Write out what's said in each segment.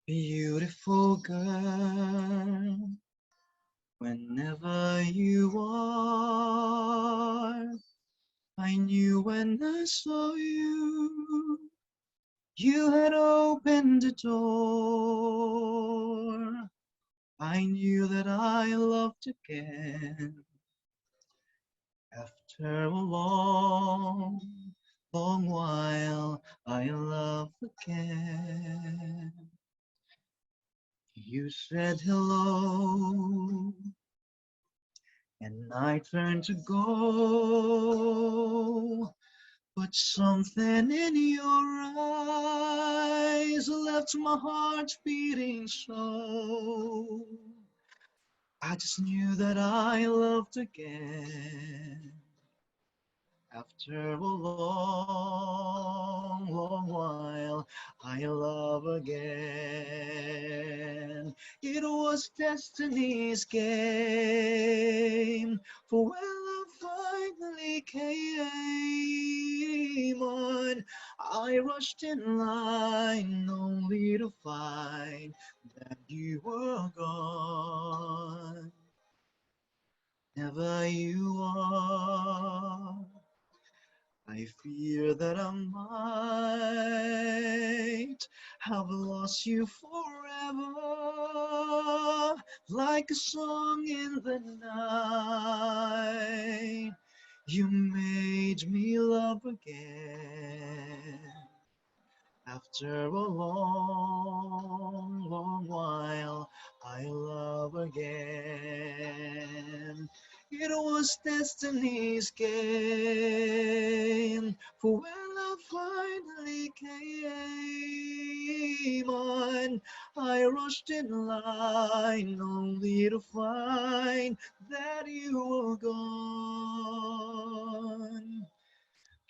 Beautiful girl, whenever you are, I knew when I saw you, you had opened the door. I knew that I loved again. After a long, long while, I love again. You said hello, and I turned to go. But something in your eyes left my heart beating so. I just knew that I loved again. After a long, long while, I love again. It was destiny's game, for when love finally came on, I rushed in line only to find that you were gone. Never you are. I fear that I might have lost you forever, like a song in the night. You made me love again. After a long, long while, I love again. It was destiny's game, for when love finally came on, I rushed in line only to find that you were gone.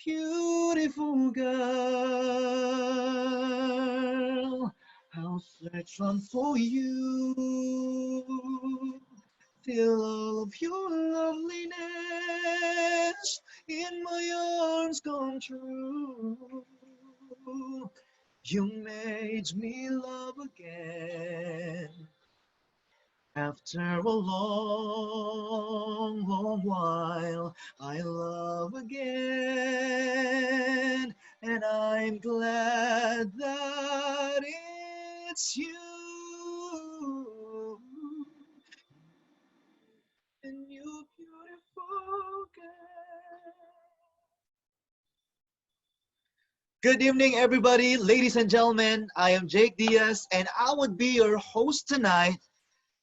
Beautiful girl, I'll search on for you. Feel all of your loveliness in my arms come true. You made me love again. After a long, long while, I love again, and I'm glad that it's you and you beautiful girl. Good evening, everybody, ladies and gentlemen. I am Jake Diaz, and I would be your host tonight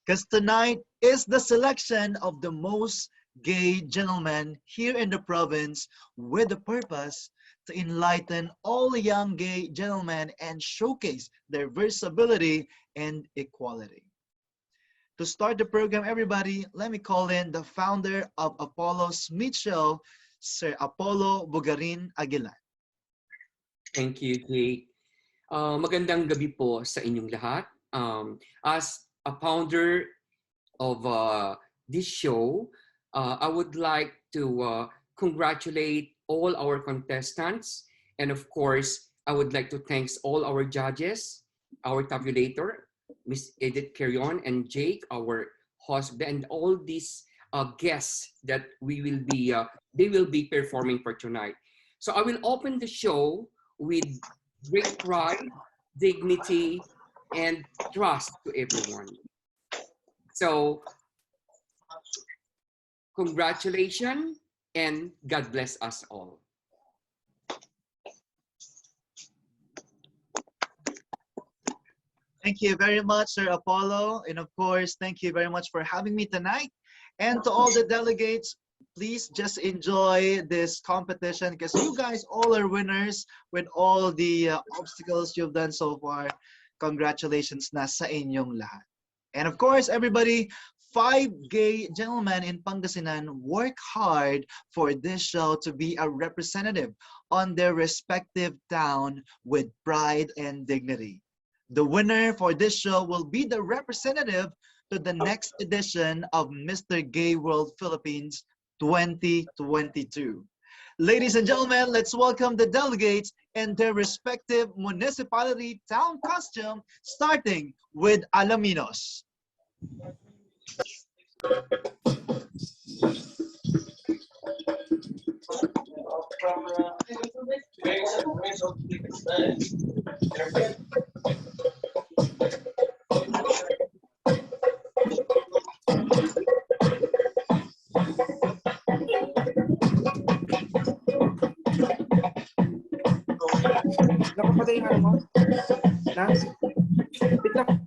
because tonight is the selection of the most gay gentlemen here in the province with the purpose to enlighten all the young gay gentlemen and showcase their versatility and equality. To start the program, everybody, let me call in the founder of Apollo Smith Show, Sir Apollo Bugarin Aguilar. Thank you, Jake. Magandang gabi po sa inyong lahat. As a founder of this show, I would like to congratulate all our contestants. And of course, I would like to thank all our judges, our tabulator, Miss Edith Carrion and Jake, our host, and all these guests that they will be performing for tonight. So I will open the show with great pride, dignity, and trust to everyone. So congratulations and God bless us all. Thank you very much, Sir Apollo. And of course, thank you very much for having me tonight. And to all the delegates, please just enjoy this competition because you guys all are winners with all the obstacles you've done so far. Congratulations na sa inyong lahat. And of course, everybody, 5 gay gentlemen in Pangasinan work hard for this show to be a representative on their respective town with pride and dignity. The winner for this show will be the representative to the next edition of Mr. Gay World Philippines 2022. Ladies and gentlemen, let's welcome the delegates in their respective municipality town costume, starting with Alaminos. Nakapatay yung ano mo? Lance? Wait lang.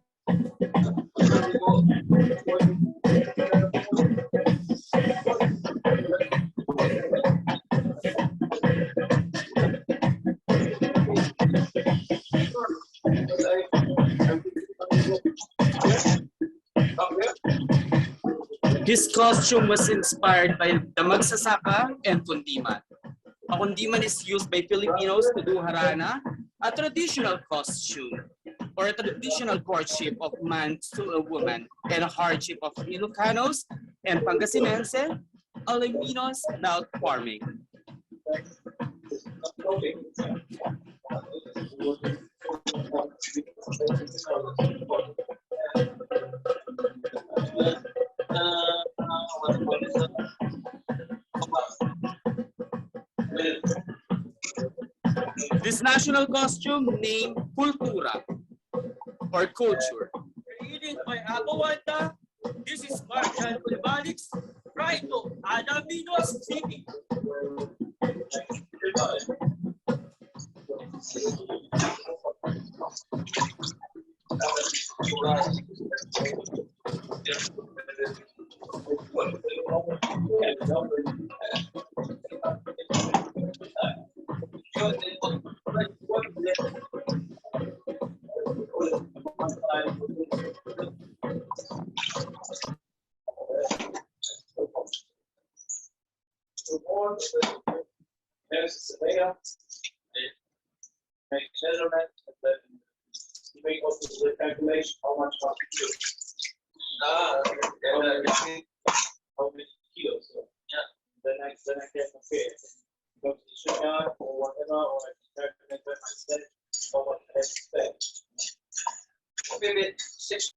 His costume was inspired by the magsasaka and kundiman. A kundiman is used by Filipinos to do harana, a traditional costume or a traditional courtship of man to a woman, and a hardship of Ilocanos and Pangasinense, Alaminos drought farming. This national costume named Kultura or culture. Created by Agawanda, this is Marjan Kulbalix, right to Alaminos City. Make measurement and then you make also the calculation how much must be used. How many kilos. So yeah. Then I can compare. Go to the shipyard or whatever, or I can calculate by myself how much I expect. Okay, 6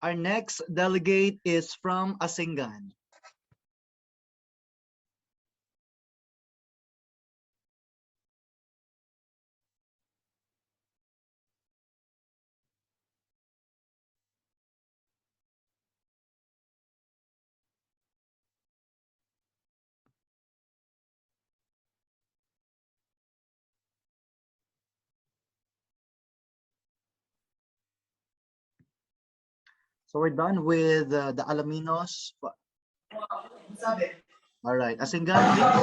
Our next delegate is from Asingan. So we're done with the Alaminos. All right, Asingan, please.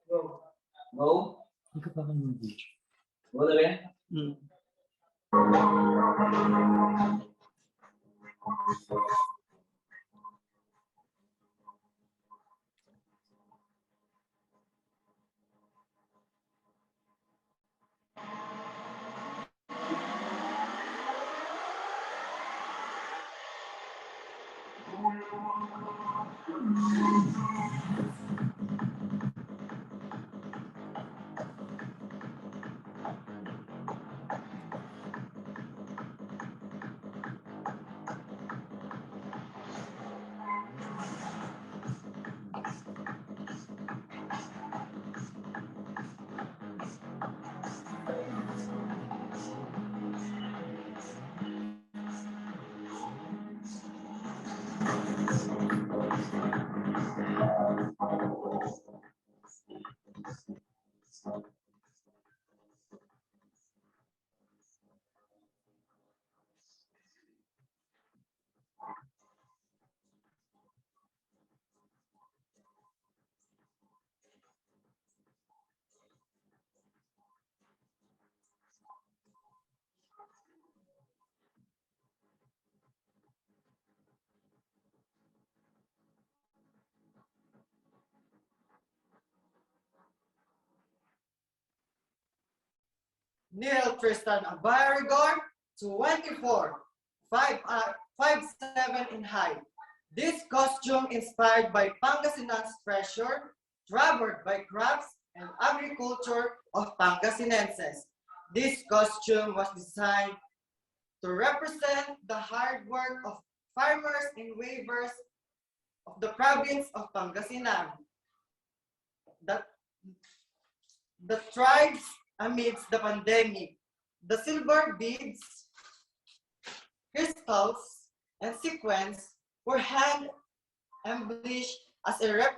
Go. Go na rin? Neil Tristan Abayarigor, 24, 5'7" in height. This costume inspired by Pangasinan's treasure, traveled by crafts and agriculture of Pangasinenses. This costume was designed to represent the hard work of farmers and weavers of the province of Pangasinan. The tribes amidst the pandemic. The silver beads, crystals, and sequins were hand embellished as a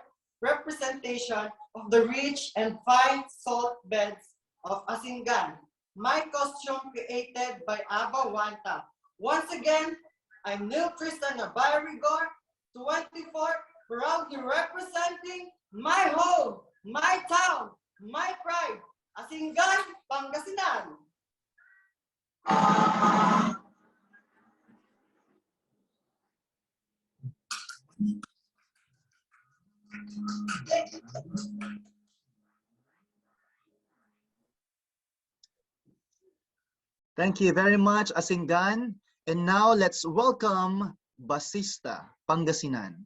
representation of the rich and fine salt beds of Asingan. My costume created by Aba Wanta. Once again, I'm Neil Tristan Abayarigor, 24, proudly representing my home, my town, my pride, Asingan, Pangasinan. Thank you very much, Asingan. And now let's welcome Basista, Pangasinan.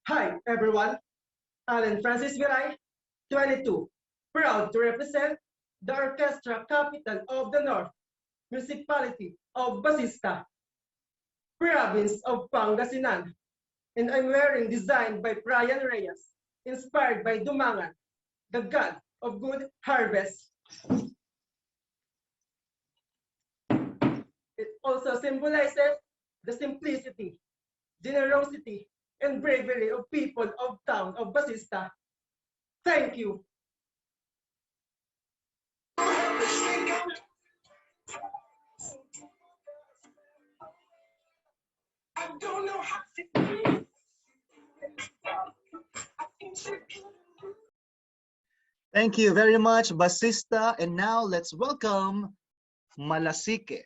Hi, everyone. Alan Francis Viray, 22, proud to represent the Orchestra Capital of the North, Municipality of Basista, Province of Pangasinan, and I'm wearing designed by Brian Reyes, inspired by Dumangan, the god of good harvest. It also symbolizes the simplicity, generosity, and bravery of people of town of Basista. Thank you. Thank you very much, Basista. And now let's welcome Malasike.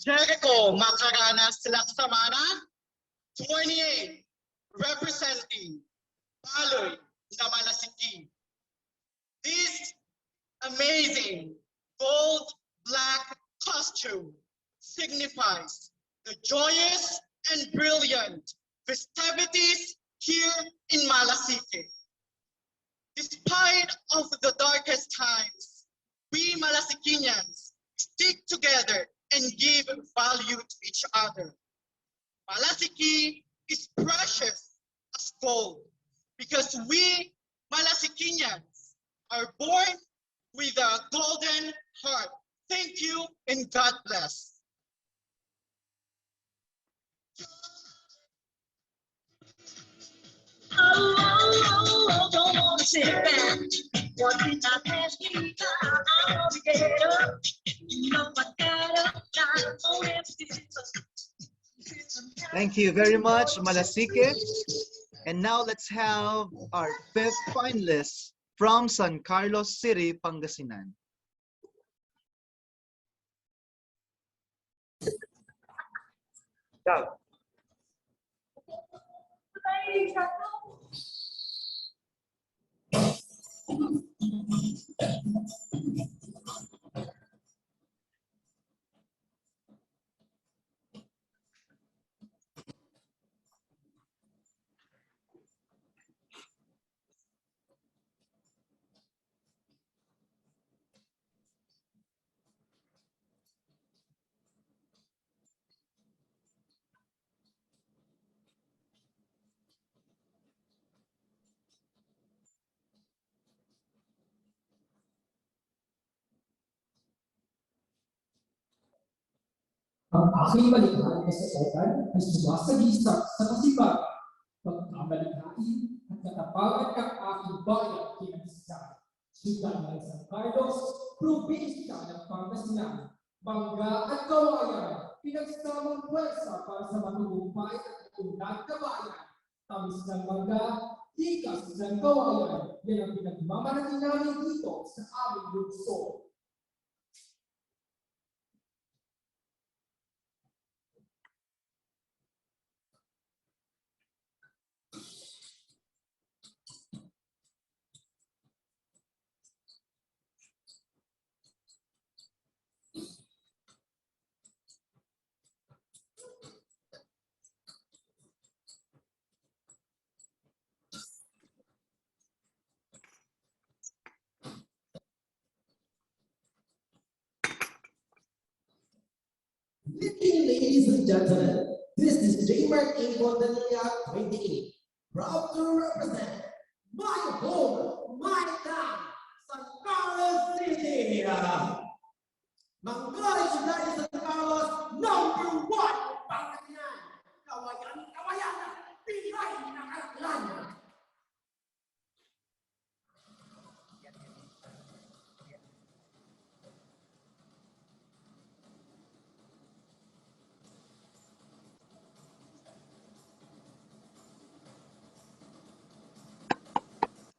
Jericho Macaranas Laksamana, 28, representing Baloy Namalasiki. This amazing gold black costume signifies the joyous and brilliant festivities here in Malasiki. Despite of the darkest times, we Malasikians stick together and give value to each other. Malasiki is precious as gold because we Malasikians are born with a golden heart. Thank you and God bless. Don't wanna sit back. What did I ask you? I want to get up. You know I got up. Time on empty. Thank you very much, Malasike. And now let's have our fifth finalist from San Carlos City, Pangasinan. Go. Ang aking malikhaing kasaysayan ay sumasagisag sa kasibagan, pagkamalikhain at katapangan ng aking bayan kinagsasabi. Siyudad ng San Carlos, probinsya ng Pangasinan, bangga at kawayan, pinagsamang pwersa para sa matugumpay at unlad kabayan. Tamis ng bangga, tikas ng kawayan, yan ang pinagmamalaki namin dito sa aming lungsod. gentlemen, this is J-Mark A. Bondanilla, 28, proud to represent my home, my town, San Carlos City. Manggaling dari San Carlos, #1, Pangasinan. Kawayan, Pinay na Karaklan.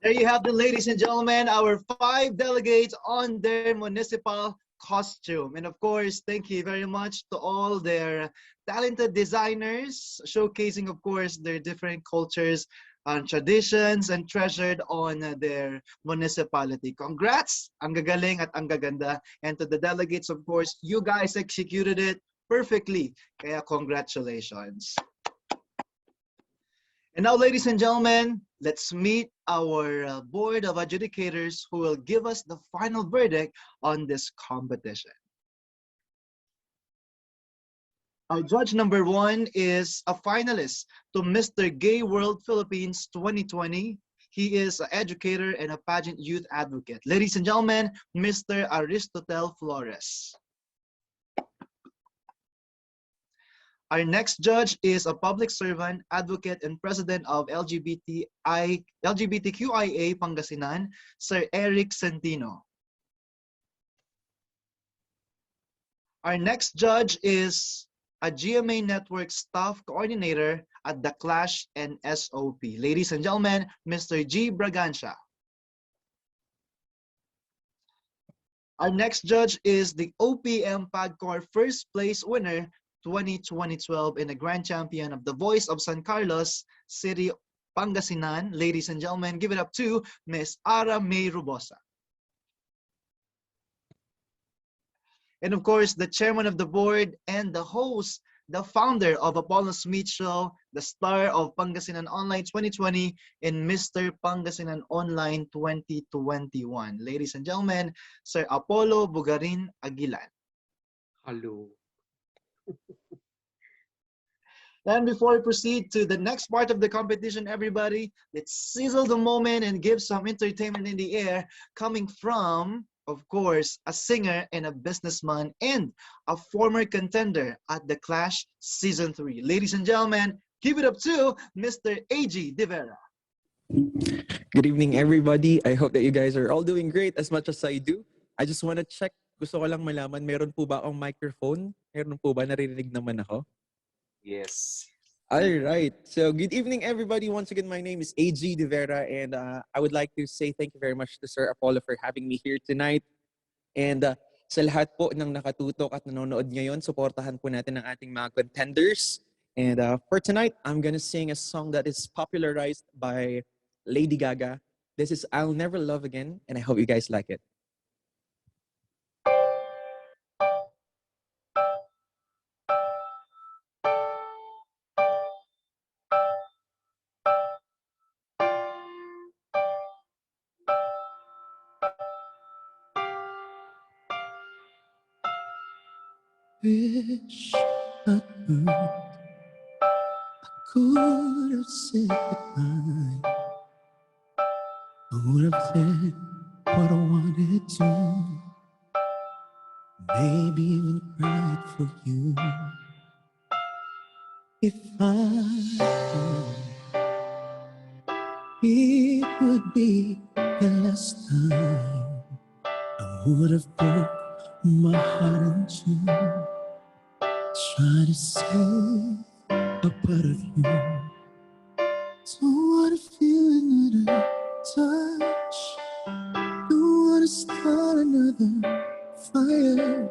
There you have it, ladies and gentlemen, our 5 delegates on their municipal costume. And of course, thank you very much to all their talented designers, showcasing, of course, their different cultures and traditions and treasured on their municipality. Congrats! Ang gagaling at ang gaganda. And to the delegates, of course, you guys executed it perfectly. Kaya congratulations. And now, ladies and gentlemen, let's meet our board of adjudicators who will give us the final verdict on this competition. Our judge number 1 is a finalist to Mr. Gay World Philippines 2020. He is an educator and a pageant youth advocate. Ladies and gentlemen, Mr. Aristotel Flores. Our next judge is a public servant, advocate, and president of LGBTQIA Pangasinan, Sir Eric Centino. Our next judge is a GMA Network staff coordinator at The Clash and SOP. Ladies and gentlemen, Mr. G. Bragancia. Our next judge is the OPM PAGCOR first place winner 2012 and the grand champion of the Voice of San Carlos City, Pangasinan. Ladies and gentlemen, give it up to Ms. Ara May Rubosa. And of course, the chairman of the board and the host, the founder of Apollo Smith Show, the star of Pangasinan Online 2020, and Mr. Pangasinan Online 2021. Ladies and gentlemen, Sir Apollo Bugarin Aguilan. Hello. And before we proceed to the next part of the competition, everybody, let's sizzle the moment and give some entertainment in the air coming from, of course, a singer and a businessman and a former contender at The Clash Season 3. Ladies and gentlemen, give it up to Mr. A.G. De Vera. Good evening, everybody. I hope that you guys are all doing great as much as I do. I just want to check. Gusto ko lang malaman, meron po ba akong microphone? Meron po ba? Naririnig naman ako? Yes. All right. So good evening, everybody. Once again, my name is A.G. De Vera, and I would like to say thank you very much to Sir Apollo for having me here tonight. And sa lahat po ng nakatutok at nanonood ngayon, supportahan po natin ang ating mga contenders. And for tonight, I'm gonna sing a song that is popularized by Lady Gaga. This is I'll Never Love Again, and I hope you guys like it. Wish I could have said goodbye. I would have said what I wanted to. Maybe even cried for you. If I could, it would be the last time I would have broke my heart in two. Try to save a part of you. Don't wanna feel another touch. Don't wanna start another fire.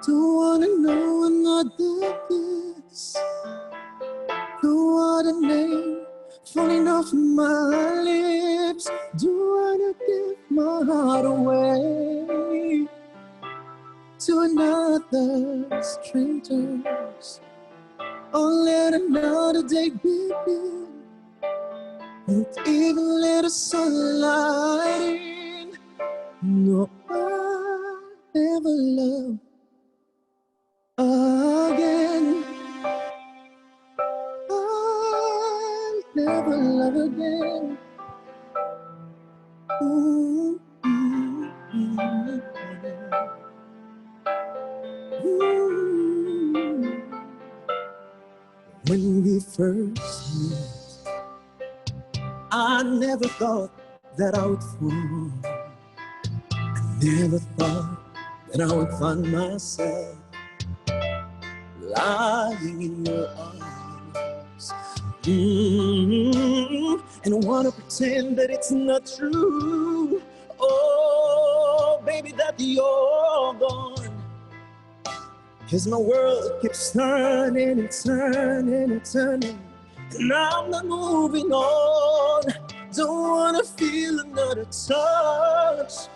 Don't wanna know another kiss. Don't want a name falling off my lips. Don't wanna give my heart away to another strangers, or let another day begin. Won't even let a sunlight in. No, I'll never love again. never love again. Ooh, ooh, ooh, ooh. When we first met, I never thought that I would fall. I never thought that I would find myself lying in your arms. And wanna pretend that it's not true. Oh, baby, that you're gone. 'Cause my world keeps turning and turning and turning, and I'm not moving on. Don't wanna feel another touch.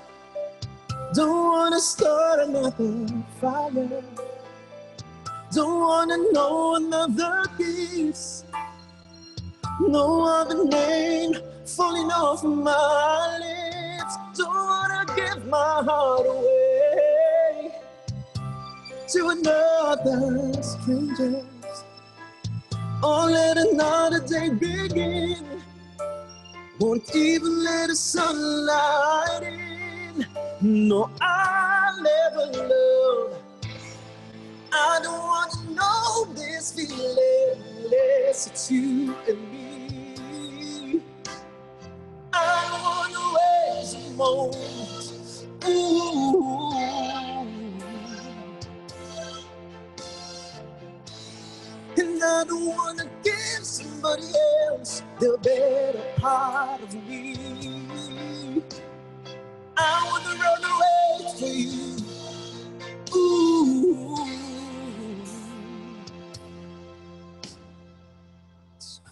Don't wanna start another fire. Don't wanna know another kiss. No other name falling off my lips. Don't wanna give my heart away to another stranger, or let another day begin. Won't even let the sunlight in. No, I'll never love. I don't want to know this feeling unless it's you and me. I don't want to waste a moment. Ooh. And I don't want to give somebody else the better part of me. I want to run away for you. Ooh.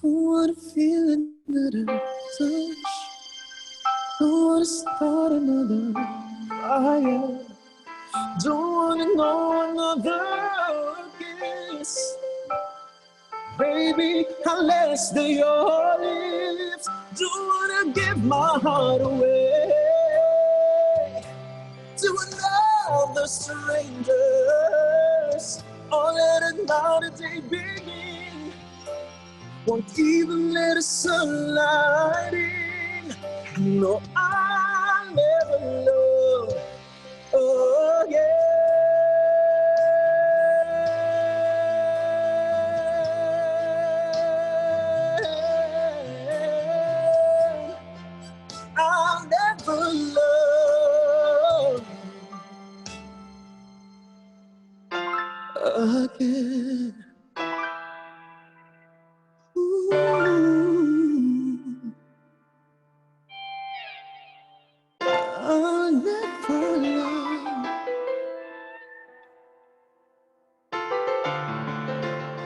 Don't want to feel another touch. Don't want to start another fire. Don't want to know another kiss. Baby, unless they your lips. Don't want to give my heart away to another strangers, or let another day begin. Won't even let the sunlight in. No, I'll never love. Oh yeah. I'll never love again. Ooh. I'll never love.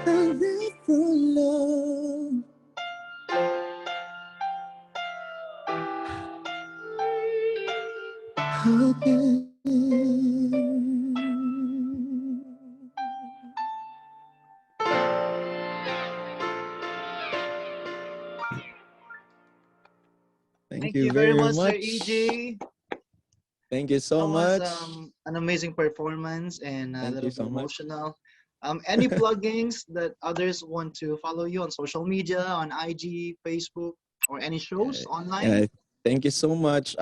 I'll never love again. Thank you very very much, Sir much. EJ. Thank you so That was much. an amazing performance and a Thank little you so bit much. emotional. Any plugins that others want to follow you on social media, on IG, Facebook, or any shows online? Yeah, thank you so much.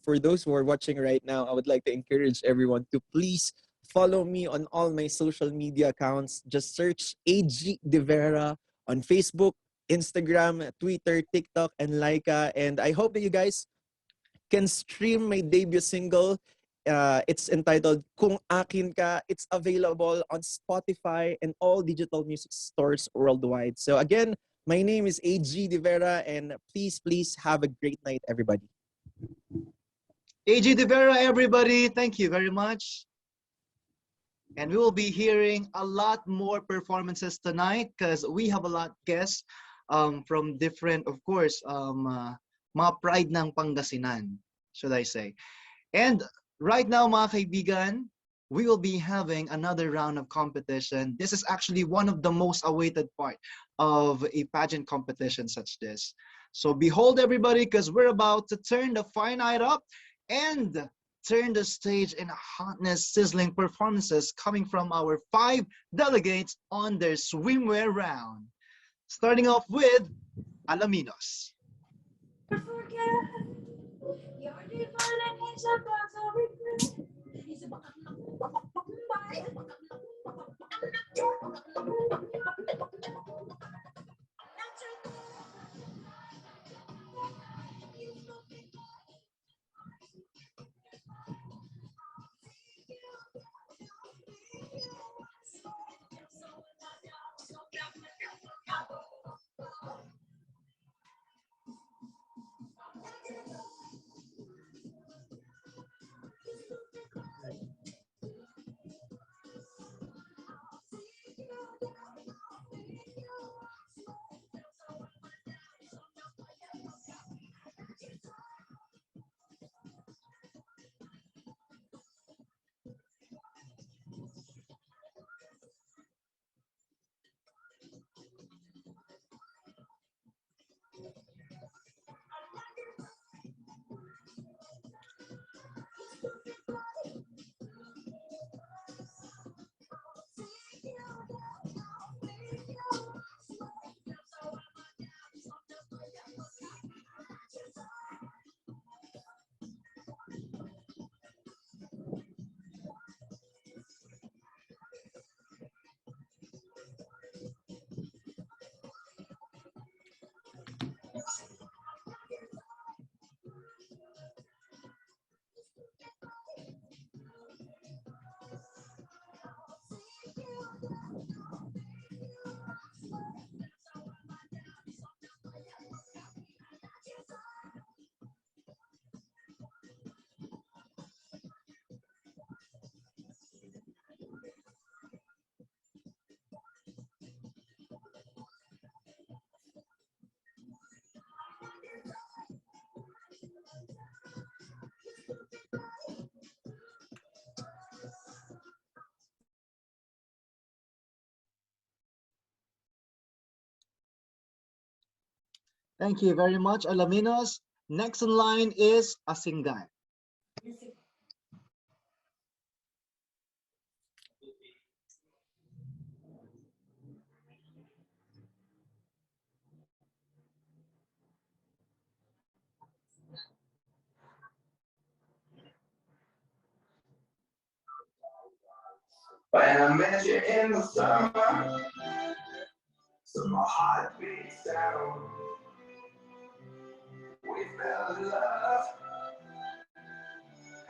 For those who are watching right now, I would like to encourage everyone to please follow me on all my social media accounts. Just search AG De Vera on Facebook, Instagram, Twitter, TikTok, and Laika. And I hope that you guys can stream my debut single. It's entitled Kung Akin Ka. It's available on Spotify and all digital music stores worldwide. So again, my name is AG De Vera, and please have a great night, everybody. AG De Vera, everybody, thank you very much. And we will be hearing a lot more performances tonight because we have a lot of guests from different, of course, mga pride ng Pangasinan, should I say. And right now, mga kaibigan, we will be having another round of competition. This is actually one of the most awaited part of a pageant competition such this. So behold, everybody, because we're about to turn the fire night up and turn the stage in hotness, sizzling performances coming from our 5 delegates on their swimwear round. Starting off with Alaminos. Thank you very much, Alaminos. Next in line is Asingan. When I met you in the summer, so my heart beats down. We fell in love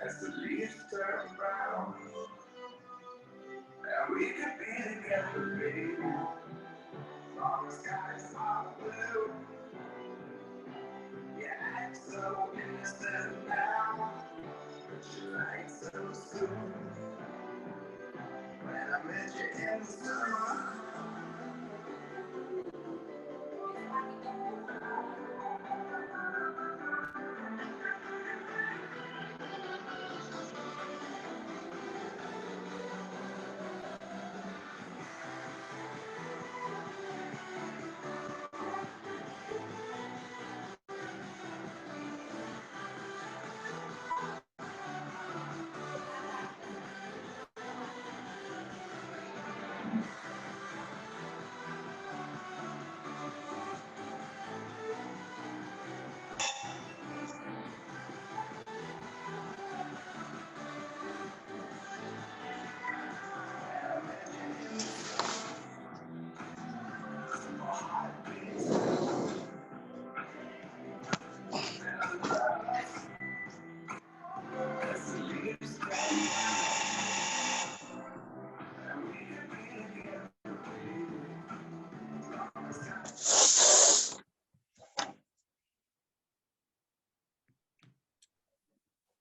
as the leaves turn brown. And we could be together, baby, long as skies are blue. You act so innocent now, but you act so soon. When I met you in the summer.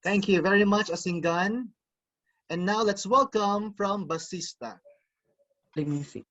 Thank you very much, Asingan. And now let's welcome from Basista. Play music.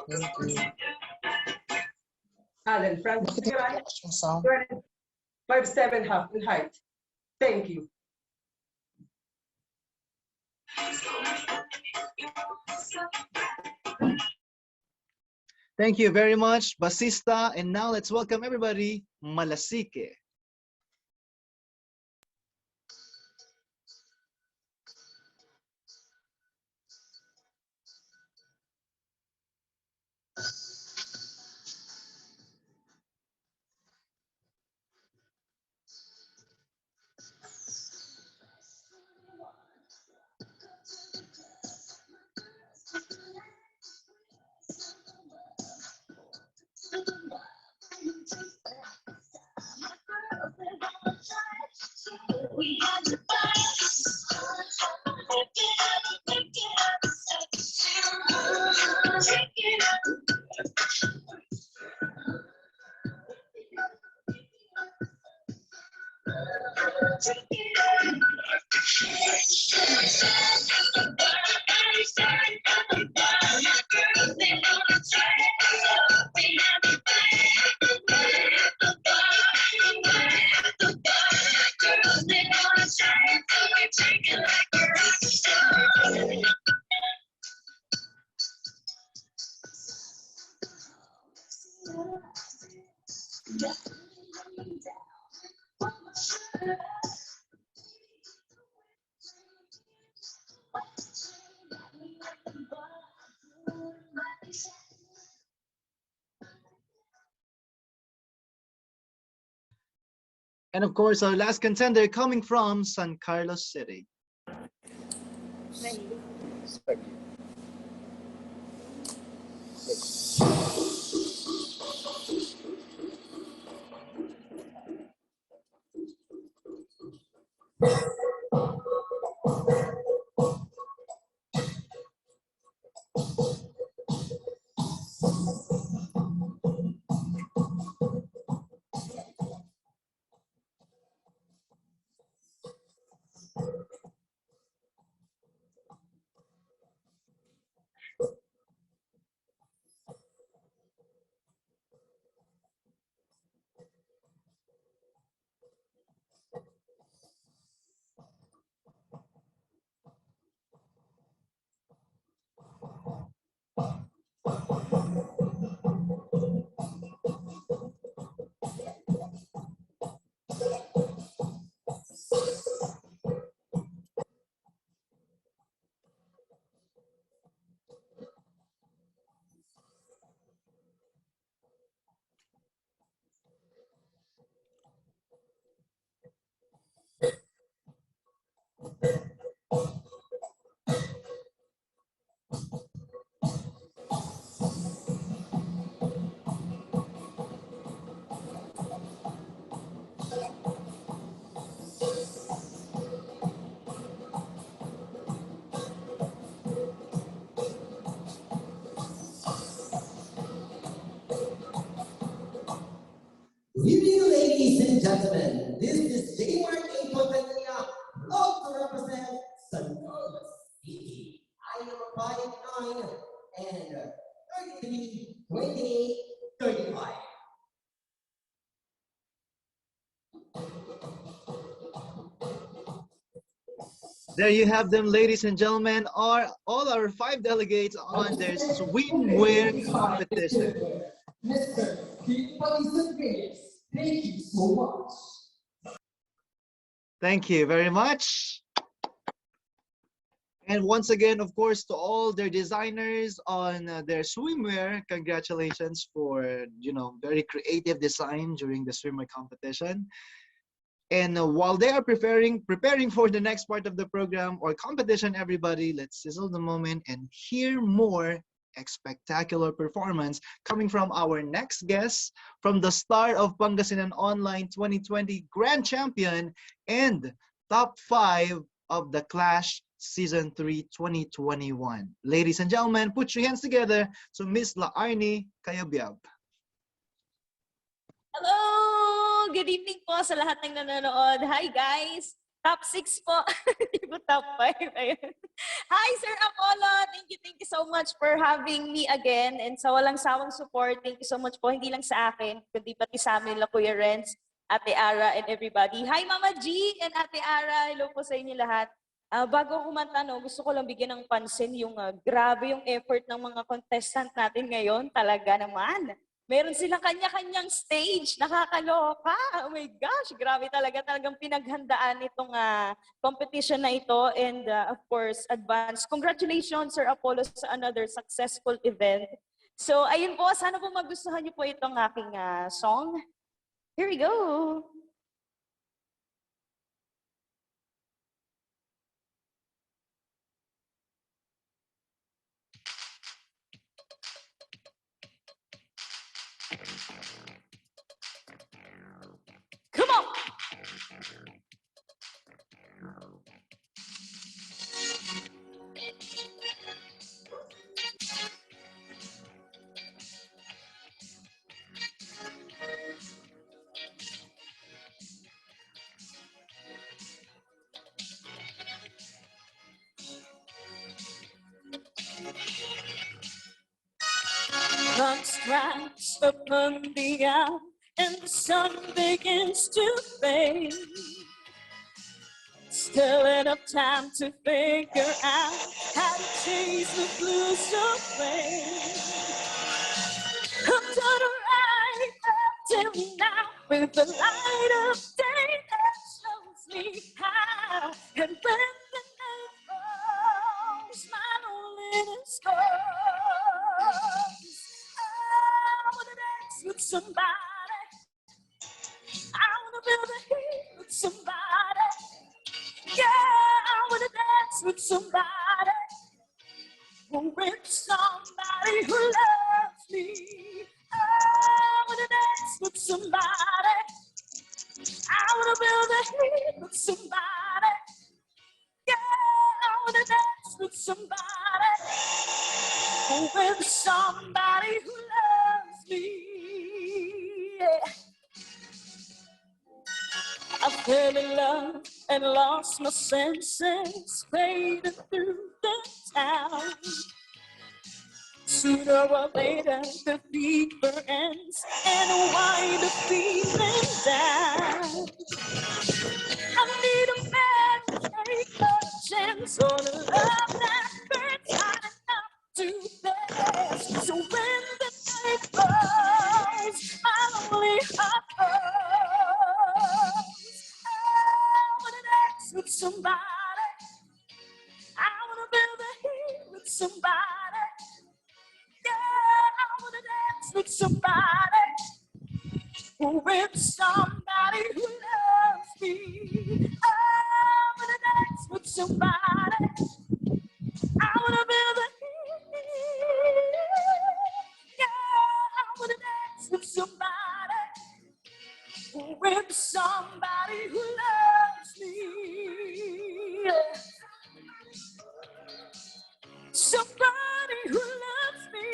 Thank you. Allen Francis Garay, 5'7" in height. Thank you. Thank you very much, Basista. And now let's welcome everybody, Malasike. We had to And of course, our last contender coming from San Carlos City. Good evening, ladies and gentlemen. This is J. Mark A. Pontanilla, proud to represent San Carlos City. I am a 5'9" and 33, 28, 35. There you have them, ladies and gentlemen, are all our 5 delegates on their swimwear competition. Mr. Pete Rodriguez, thank you so much. Thank you very much. And once again, of course, to all their designers on their swimwear, congratulations for, very creative design during the swimwear competition. And while they are preparing for the next part of the program or competition, everybody, let's sizzle the moment and hear more spectacular performance coming from our next guest, from the star of Pangasinan Online 2020 Grand Champion and top 5 of the Clash Season 3 2021. Ladies and gentlemen, put your hands together to Miss Laarni Cayabyab. Hello! Good evening po sa lahat ng nanonood. Hi guys! Top 6 po. Hindi po top 5. Ayun. Hi, Sir Apollo. Thank you so much for having me again. And sa walang sawang support, thank you so much po. Hindi lang sa akin, kundi pati sa amin nila Kuya Renz, Ate Ara, and everybody. Hi, Mama G and Ate Ara. Hello po sa inyo lahat. Bago ako kumanta, no, gusto ko lang bigyan ng pansin yung grabe yung effort ng mga contestant natin ngayon. Talaga naman. Meron silang kanya-kanyang stage. Nakakaloka. Oh my gosh, grabe talaga. Talagang pinaghandaan itong competition na ito. And of course, advance. Congratulations, Sir Apollo, sa another successful event. So, ayun po. Sana po magustuhan niyo po itong aking song. Here we go. Come on! Clock strikes upon the hour and the sun begins to fade. Still enough time to figure out how to chase the blues away. I've done right up till now with the light of day that shows me how. And when the night falls, my loneliness goes. I wanna dance with somebody. I wanna build a heat with somebody. Yeah, I wanna dance with somebody. With somebody who loves me. I wanna dance with somebody. I wanna build a heat with somebody. Yeah, I wanna dance with somebody. With somebody who loves me. Yeah. I fell in love and lost my senses, fading through the town. Sooner or later, the fever ends and I wind up feeling down. I need a man to take a chance on a love that burns hot enough to last. So when the night falls, my lonely heart falls. I wanna dance with somebody. I wanna build a heat with somebody. Yeah, I wanna dance with somebody. With somebody who loves me. I wanna dance with somebody. I wanna build a heat. Yeah, I wanna dance with somebody. With somebody who loves me. Somebody who loves me.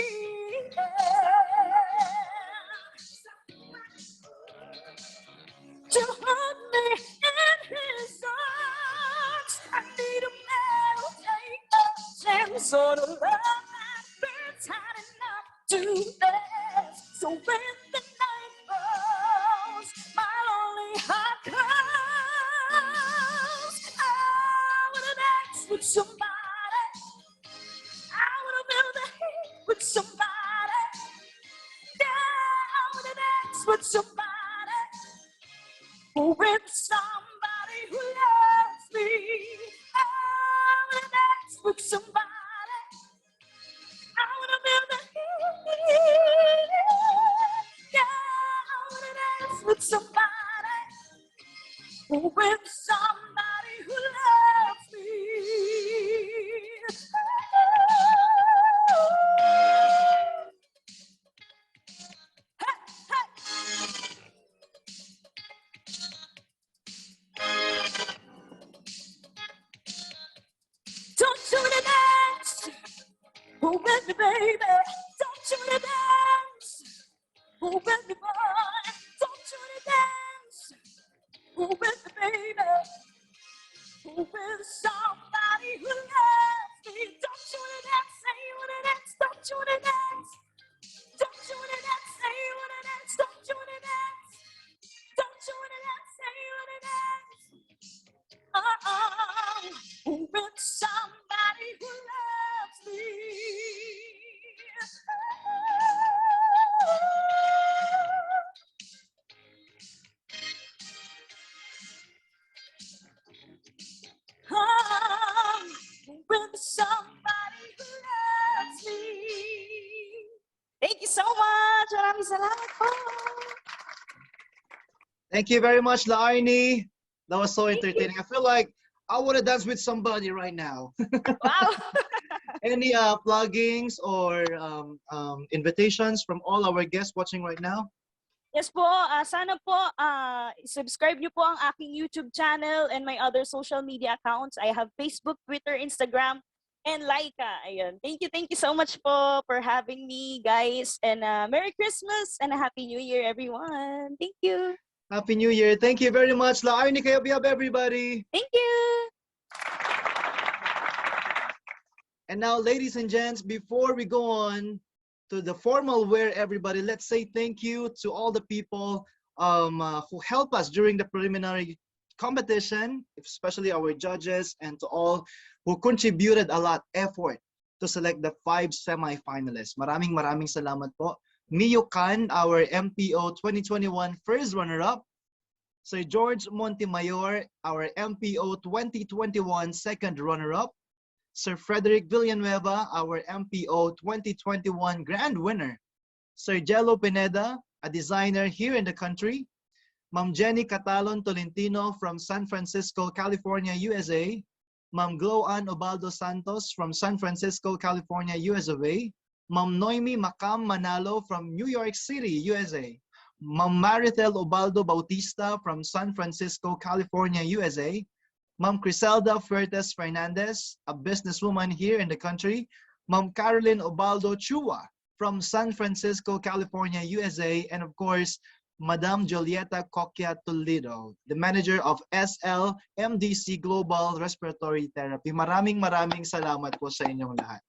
To hold me in his arms. I need a man who'll take a chance on a love that burns hot enough to last. So when the night falls, my lonely heart cries. I wanna dance with somebody. I wanna build a heat with somebody. Yeah, I wanna dance with somebody. With somebody who loves me. I wanna dance with somebody. I wanna build a heat. Yeah, I wanna dance with somebody. With somebody who loves me. Don't you wanna dance? Oh, with me, baby. Don't you wanna dance? Oh, with me, boy. Don't you wanna dance? Thank you so much. Maraming salamat po. Thank you very much, Laarni. That was so Thank you. entertaining. I feel like I want to dance with somebody right now. Wow. Any pluggings or invitations from all our guests watching right now? Yes po, sana po subscribe niyo po ang aking YouTube channel and my other social media accounts. I have Facebook, Twitter, Instagram, and Laika. Ayun. Thank you so much po for having me, guys. And Merry Christmas and a Happy New Year, everyone. Thank you. Happy New Year. Thank you very much. Laarni Kayabiyab, everybody. Thank you. And now, ladies and gents, before we go on to the formal wear, everybody, let's say thank you to all the people who helped us during the preliminary competition, especially our judges, and to all who contributed a lot effort to select the 5 semi-finalists. Maraming salamat po. Mio Can, our MPO 2021 first runner-up. Sir George Montemayor, our MPO 2021 second runner-up. Sir Frederick Villanueva, our MPO 2021 grand winner. Sir Jello Pineda, a designer here in the country. Ma'am Jenny Catalon Tolentino from San Francisco, California, USA. Ma'am Gloan Obaldo Santos from San Francisco, California, USA. Ma'am Noemi Macam Manalo from New York City, USA. Ma'am Maritel Obaldo Bautista from San Francisco, California, USA. Ma'am Criselda Fuertes Fernandez, a businesswoman here in the country. Ma'am Caroline Obaldo Chua from San Francisco, California, USA. And of course, Madam Julieta Coquia Toledo, the manager of SL MDC Global Respiratory Therapy. Maraming salamat po sa inyong lahat.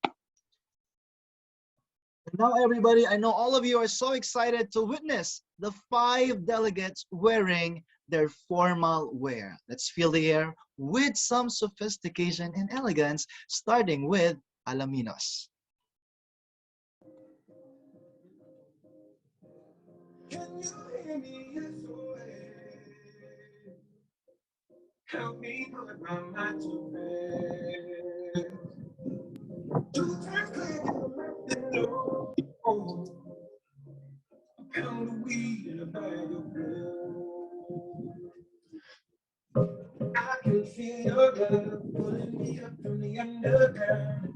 And now, everybody, I know all of you are so excited to witness the 5 delegates wearing their formal wear. Let's fill the air with some sophistication and elegance, starting with Alaminos. Can you hear me? Help me put my mind to rest. 2 times clear, the low. A pound of weed and a bag of blow. I can feel your love pulling me up from the underground.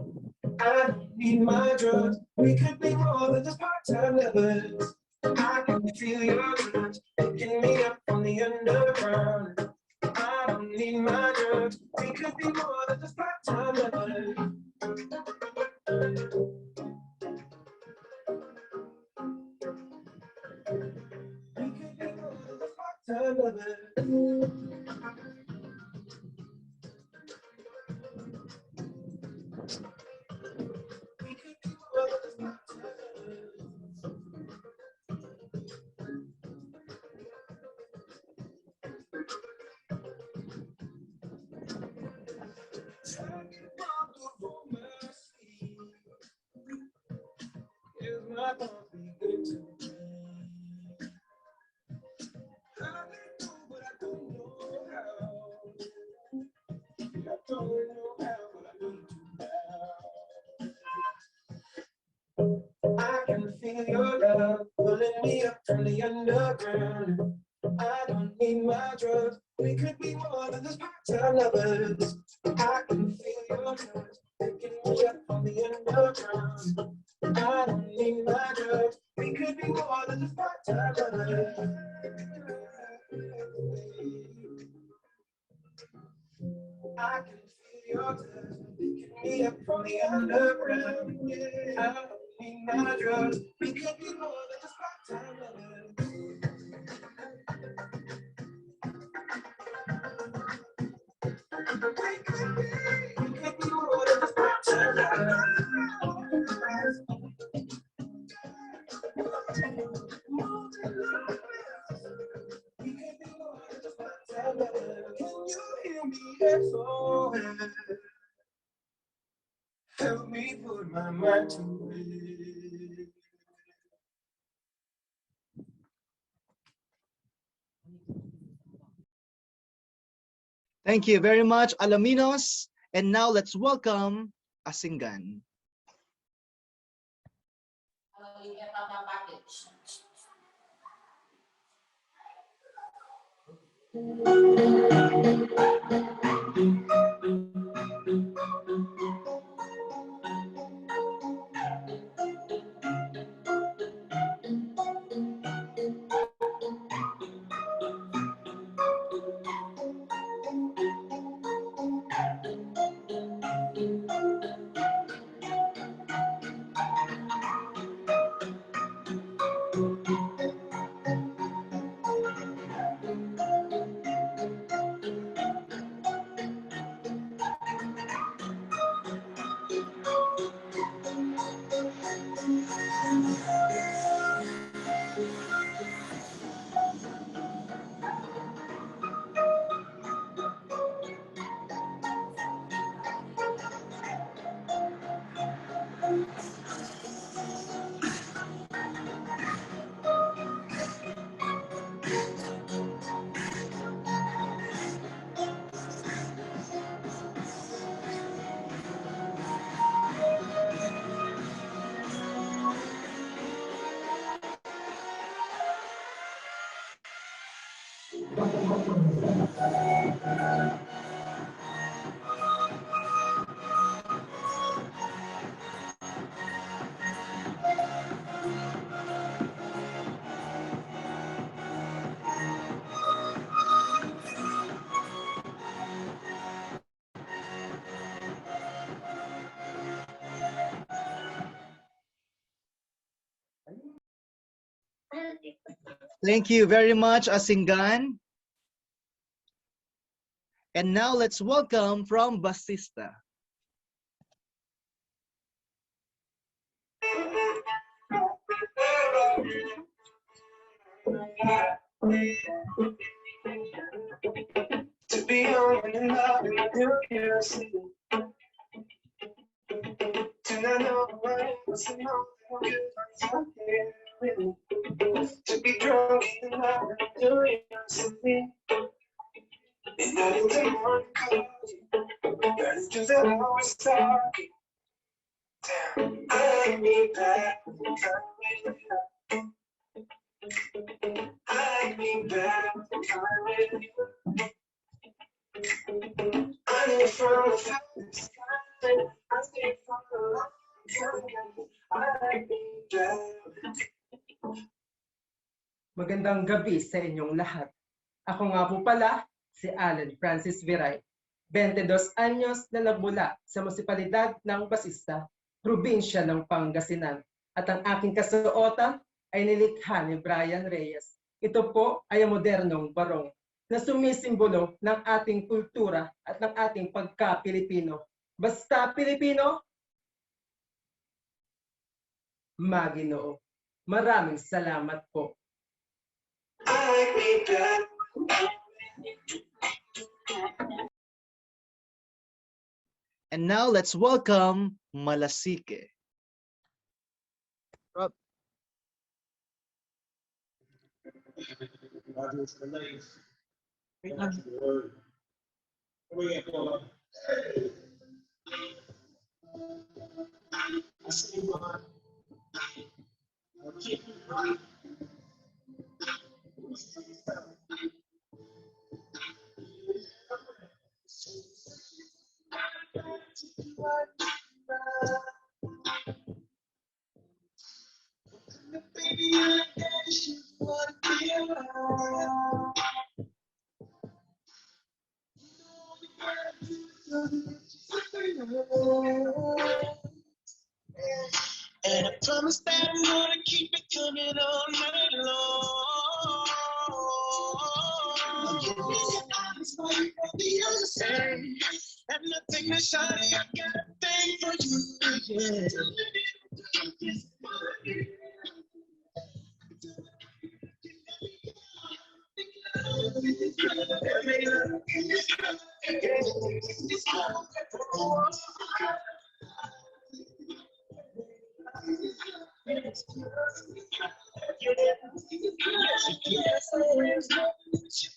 I don't need my drugs. We could be more than just part-time lovers. I can feel your touch picking me up from the underground. I don't need my drugs. We could be more than just part-time lovers. We could be more than just part-time lovers. I can feel your love pulling me up from the underground. I don't need my drugs. We could be more than just part-time lovers. I can feel your touch picking me up from the underground. I don't need my drugs. We could be more than just part-time lovers. I can feel your touch picking me up from the underground. I don't need my drugs. We could be more than just part-time lovers. Help me put my mind to it. Thank you very much, Alaminos. And now let's welcome Asingan. Hello Thank you very much, Asingan. And now let's welcome from Basista. To be young and in love and new curiosity. To not know what it was to know that I'm good for something really. To be drunk in love and curiosity. And not in the morning coffee. Burning through the hours dark. Damn, I need that. I need that. I need from the first time. I stay from the long time. I need that. Magandang gabi sa inyong lahat. Ako nga po pala si Allen Francis Viray, 22 anyos na nagmula sa munisipalidad ng Basista, probinsya ng Pangasinan. At ang aking kasuotan ay nilikha ni Brian Reyes. Ito po ay ang modernong barong na sumisimbolo ng ating kultura at ng ating pagka-Pilipino. Basta Pilipino, Maginoo. Maraming salamat po. And now let's welcome Malasike. And I promise that I'm gonna keep it coming all night long. Give me your eyes, my baby, I'm the same. And nothing to shine, I got a thing for you, yeah.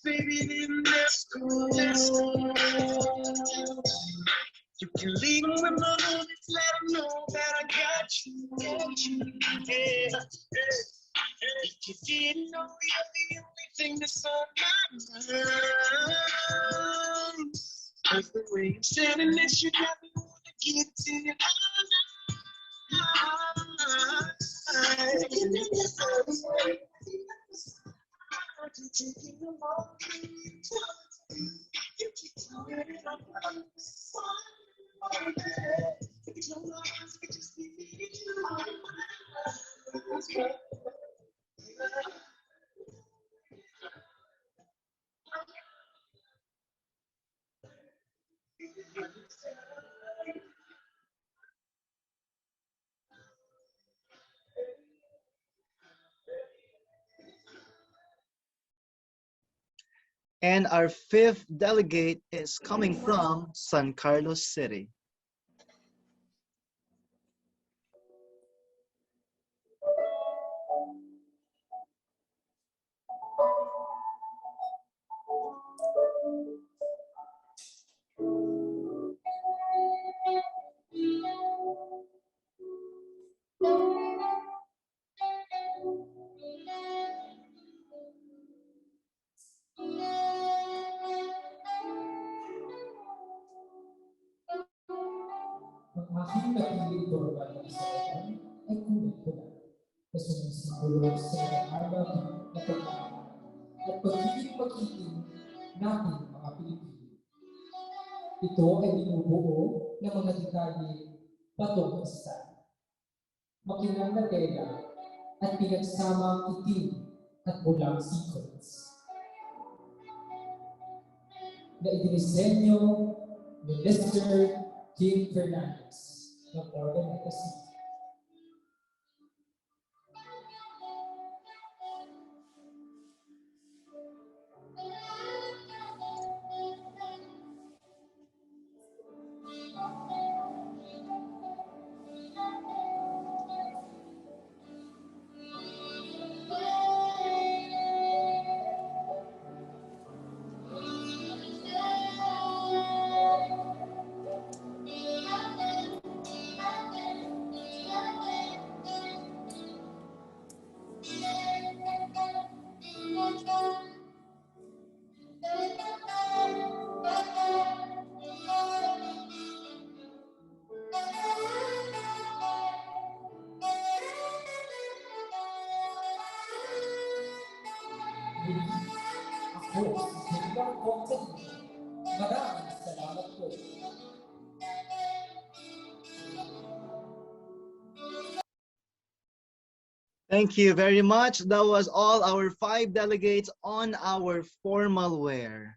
Baby, in this cool. You can leave them with love, just let them know that I got you, yeah, yeah. If you didn't know, you're the only thing that's on my mind. Cause the way you're saying this, you got me wanna get to you. And our fifth delegate is coming from San Carlos City. Ang aking napiling dorgal ng Israel ay kulay pula na sumisimbolo sa nakahabag na pagkakaan at pagiging-pagiging natin mga Pilipino. Ito ay binubuo ng mga detalye patungkol sa makinang na tela at pinagsamang itim at bulang sequence na idinisenyo ni Mr. King Fernandez ng Organeta City. Ako, si Jaylang Content. Maraming salamat po. Thank you very much. That was all our 5 delegates on our formal wear.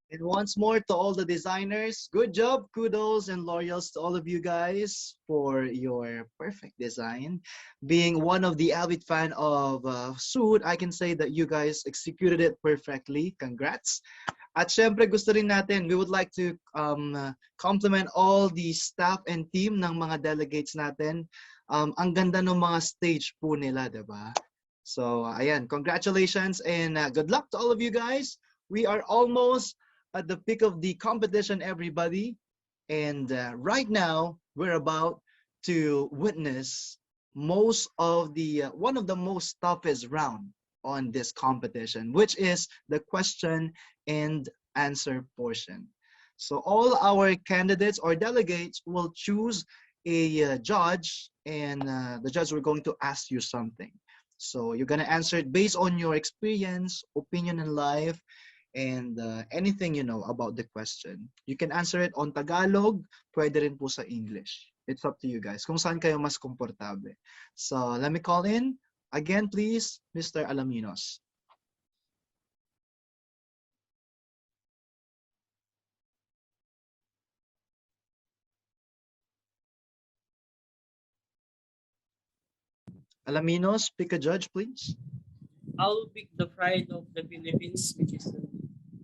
And once more to all the designers, good job, kudos and laurels to all of you guys for your perfect design. Being one of the avid fan of suit, I can say that you guys executed it perfectly. Congrats. At syempre gusto rin natin, we would like to compliment all the staff and team ng mga delegates natin. Ang ganda ng mga stage po nila, diba? So, ayan, congratulations and good luck to all of you guys. We are almost at the peak of the competition, everybody. And right now, we're about to witness most of the, one of the most toughest round on this competition, which is the question and answer portion. So all our candidates or delegates will choose a judge, and the judge will going to ask you something. So you're gonna answer it based on your experience, opinion in life, and anything you know about the question. You can answer it on Tagalog, pwede rin po sa English. It's up to you guys, kung saan kayo mas komportable. So let me call in, again please, Mr. Alaminos. Alaminos, pick a judge please. I'll pick the pride of the Philippines, which is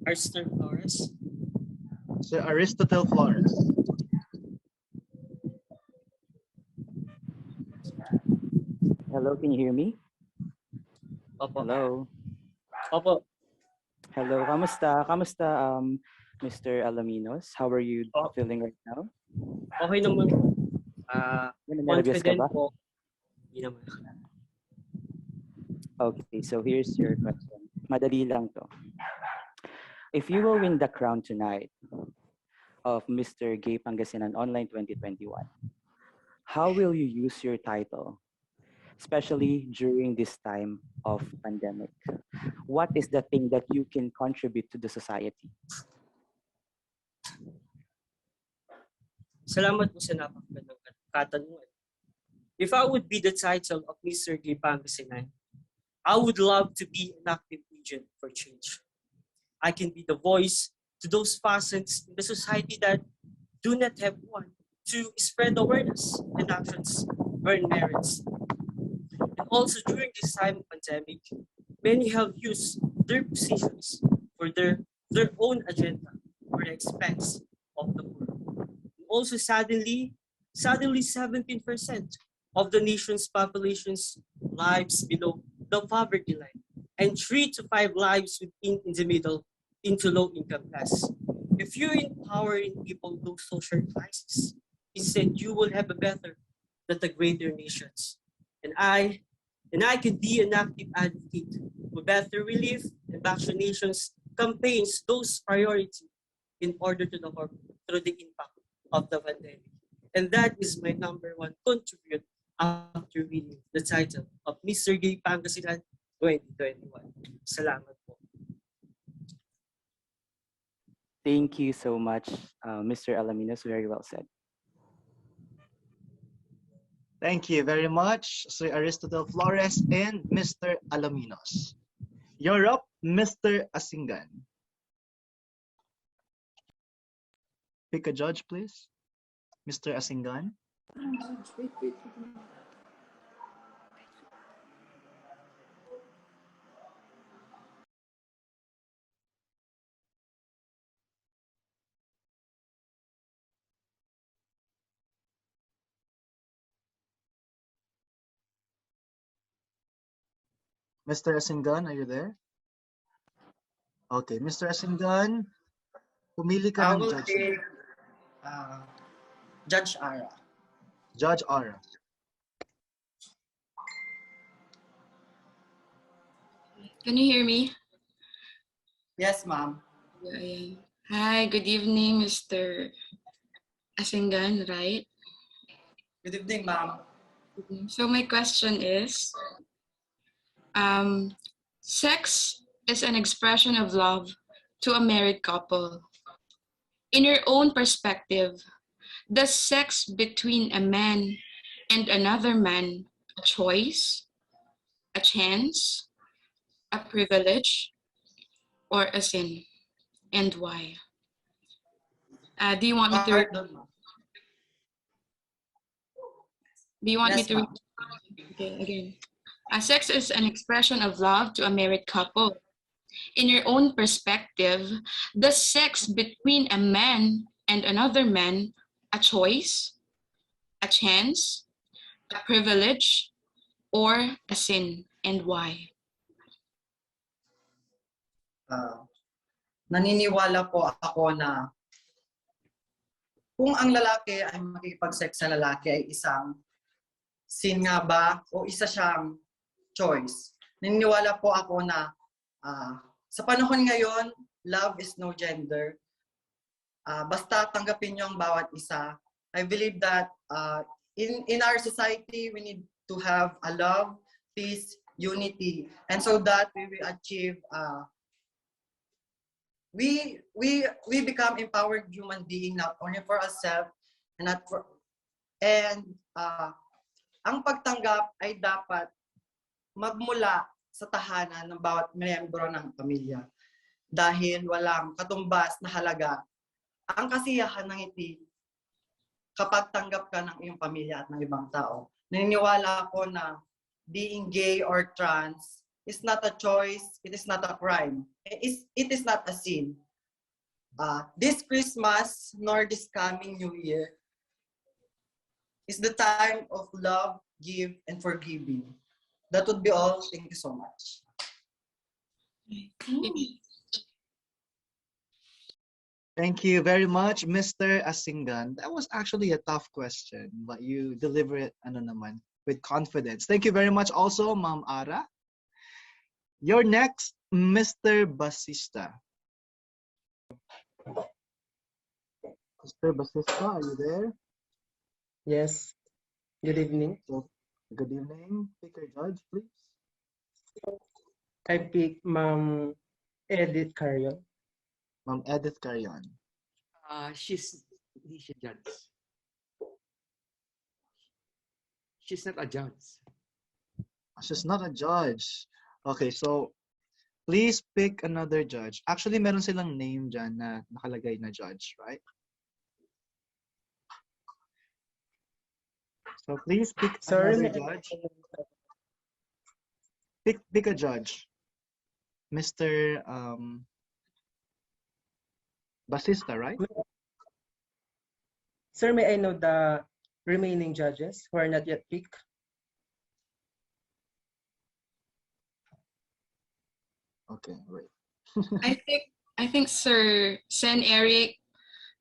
Aristotle Flores. Sir Aristotle Flores. Hello, can you hear me? Opo. Hello. Opo. Hello, kamusta? Kamusta? Mr. Alaminos. How are you feeling right now? Okay naman. Nervous ka Confident ba? po. Hindi naman. Okay, so here's your question. Madali lang to. If you will win the crown tonight of Mr. Gay Pangasinan Online 2021, how will you use your title, especially during this time of pandemic? What is the thing that you can contribute to the society? Salamat po sa napakagandang katanungan. If I would be the title of Mr. Gay Pangasinan, I would love to be an active agent for change. I can be the voice to those facets in the society that do not have one to spread awareness and actions earn merits. And also during this time of pandemic, many have used their positions for their own agenda for the expense of the poor. And also suddenly 17% of the nation's population's lives below the poverty line, and 3 to 5 lives within in the middle into low income class. If you empower in people those social crises, instead you will have a better than the greater nations. And I can be an active advocate for better relief and vaccinations campaigns those priority in order to through the impact of the pandemic. And that is my number one contribute after winning the title of Mr. Gay Pangasinan 2021. Salamat po. Thank you so much, Mr. Alaminos. Very well said. Thank you very much, Sir Aristotle Flores and Mr. Alaminos. You're up, Mr. Asingan. Pick a judge, please. Mr. Asingan. Wait. Mr. Asingan, are you there? Okay, Mr. Asingan, pumili ka I ng will judge. take Judge Ara. Judge Ara. Can you hear me? Yes, ma'am. Ayan. Hi, good evening, Mr. Asingan, right? Good evening, ma'am. So my question is, sex is an expression of love to a married couple. In your own perspective, does sex between a man and another man a choice, a chance, a privilege, or a sin? And why? Do you want me to? Do you want me to? Okay, again. Sex is an expression of love to a married couple. In your own perspective, does sex between a man and another man a choice, a chance, a privilege, or a sin, and why? Naniniwala po ako na kung ang lalaki ay makikipag-sex sa lalaki ay isang sin nga ba o isa siyang choice. Naniniwala po ako na sa panahon ngayon, love is no gender. Basta tanggapin niyo ang bawat isa. I believe that in our society, we need to have a love, peace, unity. And so that we will achieve, we become empowered human being, not only for ourselves, and not for, and ang pagtanggap ay dapat magmula sa tahanan ng bawat miyembro ng pamilya. Dahil walang katumbas na halaga ang kasiyahan ng ngiti kapag tanggap ka ng iyong pamilya at ng ibang tao. Naniniwala ako na being gay or trans is not a choice, it is not a crime, it is not a sin. This Christmas nor this coming New Year is the time of love, give, and forgiving. That would be all. Thank you so much. Thank you very much, Mr. Asingan. That was actually a tough question, but you deliver it ano naman, with confidence. Thank you very much also, Ma'am Ara. You're next, Mr. Basista. Mr. Basista, are you there? Yes. Good evening. So, good evening. Pick your judge, please. I pick Ma'am Edith Carrion. Ma'am Edith Carrion. Hindi siya judge. She's not a judge. She's not a judge. Okay, so please pick another judge. Actually, meron silang name dyan na nakalagay na judge, right? So please pick another judge. Pick a judge. Mr. Basista, right? Sir, may I know the remaining judges who are not yet picked? Okay, wait. I think Sir Sen Eric,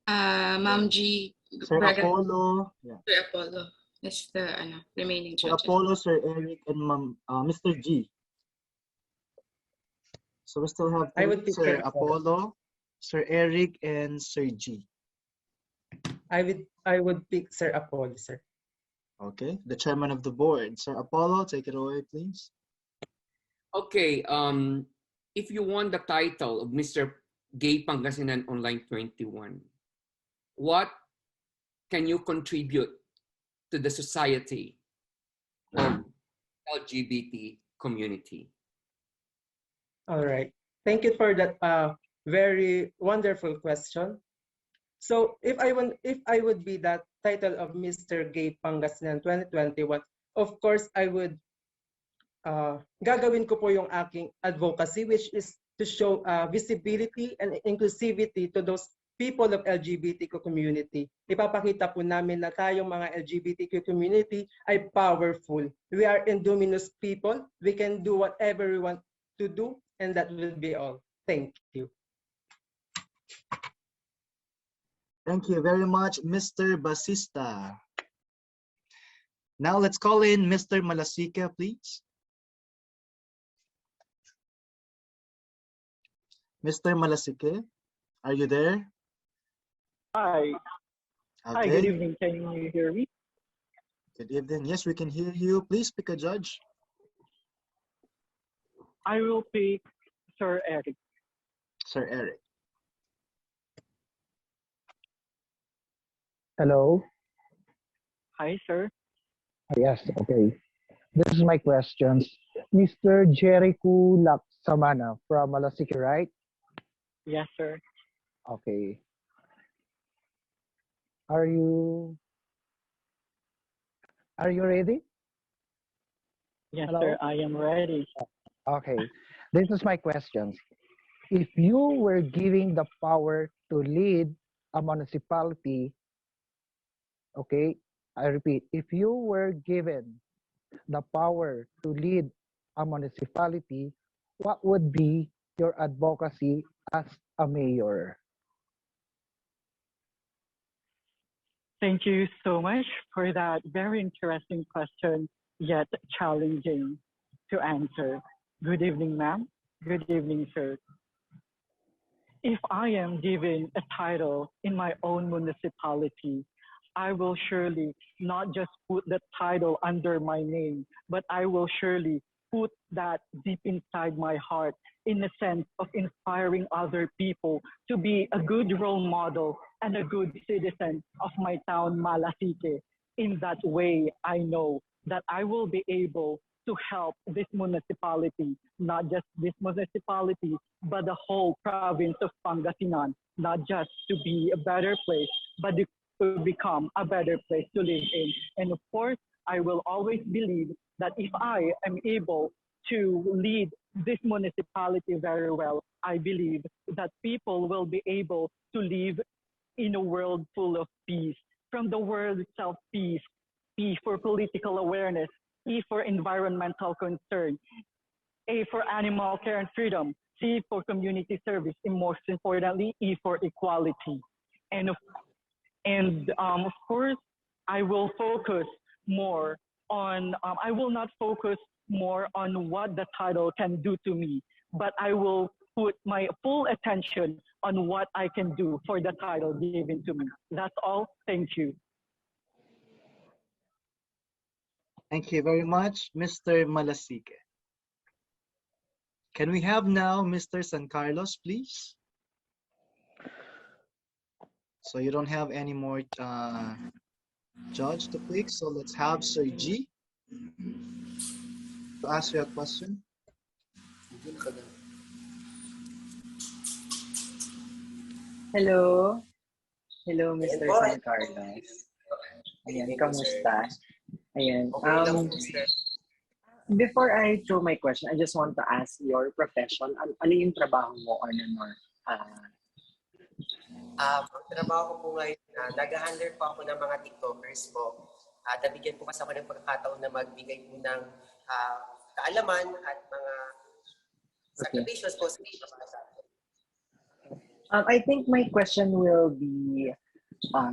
Ma'am G, Sir Braga- Apollo. Yeah. Sir Apollo. That's the remaining Sir judges. Apollo, Sir Eric, and Mr. G. So we still have I would pick Sir Sir Apollo, Sir Eric, and Sir G. I would pick Sir Apollo, sir. Okay, the chairman of the board. Sir Apollo, take it away, please. Okay, if you want the title of Mr. Gay Pangasinan Online 21, what can you contribute to the society of LGBT community? All right. Thank you for that very wonderful question. So if I would be that title of Mr. Gay Pangasinan 2021, of course I would gagawin ko po yung aking advocacy, which is to show visibility and inclusivity to those people of LGBTQ community. Ipapakita po namin na tayong mga LGBTQ community ay powerful. We are indominus people. We can do whatever we want to do, and that will be all. Thank you. Thank you very much, Mr. Basista. Now let's call in Mr. Malasica, please. Mr. Malasica, are you there? Hi. Hi, good Okay. evening. Can you hear me? Good evening. Yes, we can hear you. Please pick a judge. I will pick Sir Eric. Sir Eric. Hello. Hi, sir. Yes, okay. This is my questions. Mr. Jericho Laksamana from Malasiki, right? Yes, sir. Okay. Are you ready? Yes, Hello? sir. I am ready. Okay. This is my questions. If you were given the power to lead a municipality, okay, I repeat, if you were given the power to lead a municipality, what would be your advocacy as a mayor? Thank you so much for that very interesting question, yet challenging to answer. Good evening, ma'am. Good evening, sir. If I am given a title in my own municipality, I will surely not just put the title under my name, but I will surely put that deep inside my heart in the sense of inspiring other people to be a good role model and a good citizen of my town, Malasike. In that way, I know that I will be able to help this municipality, not just this municipality, but the whole province of Pangasinan, not just to be a better place, but to become a better place to live in. And of course, I will always believe that if I am able to lead this municipality very well, I believe that people will be able to live in a world full of peace. From the word itself, peace, P for political awareness, E for environmental concern, A for animal care and freedom, C for community service, and most importantly, E for equality. And of course, I will focus more on, I will not focus more on what the title can do to me, but I will put my full attention on what I can do for the title given to me. That's all. Thank you. Thank you very much, Mr. Malasique. Can we have now Mr. San Carlos, please? So you don't have any more judge to pick, so let's have Sir G to ask you a question. Hello. Hello, Mr. San Carlos. Ayan, kamusta? Ayan. Before I throw my question, I just want to ask your profession. Ano yung trabaho mo or ano? Ang trabaho ko po ngayon, nag-handle po ako ng mga TikTokers po. Nabigyan po kasi ako ng pagkakataon na magbigay po ng kaalaman at mga sakripisyon po sa mga bata. I think my question will be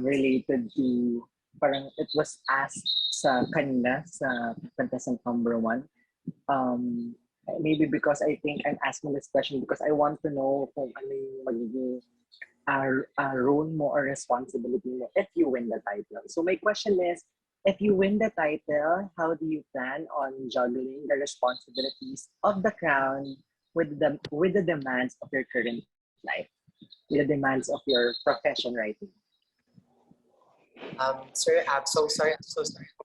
related to, parang it was asked sa kanina sa contestant number 1. Maybe because I think I'm asking this question because I want to know kung ano yung magiging role mo or responsibility mo if you win the title. So my question is, if you win the title, how do you plan on juggling the responsibilities of the crown with the demands of your current life, with the demands of your profession right now? Sir, I'm so sorry.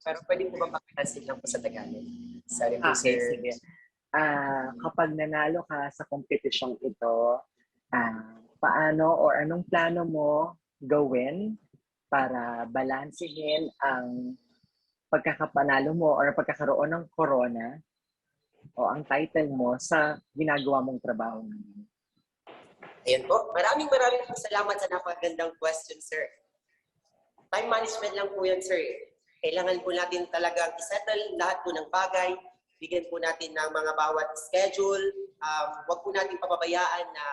Pero pwede po ba pakinasin lang po sa Tagalog? Sorry po, Okay, sir. sige. Kapag nanalo ka sa competition ito, paano or anong plano mo gawin para balansehin ang pagkakapanalo mo or pagkakaroon ng corona o ang title mo sa ginagawa mong trabaho ngayon? Ayan po. Maraming salamat sa napakagandang question, sir. Time management lang po yan, sir. Kailangan po natin talagang isettle lahat po ng bagay. Bigyan po natin ng mga bawat schedule. Huwag po natin pababayaan na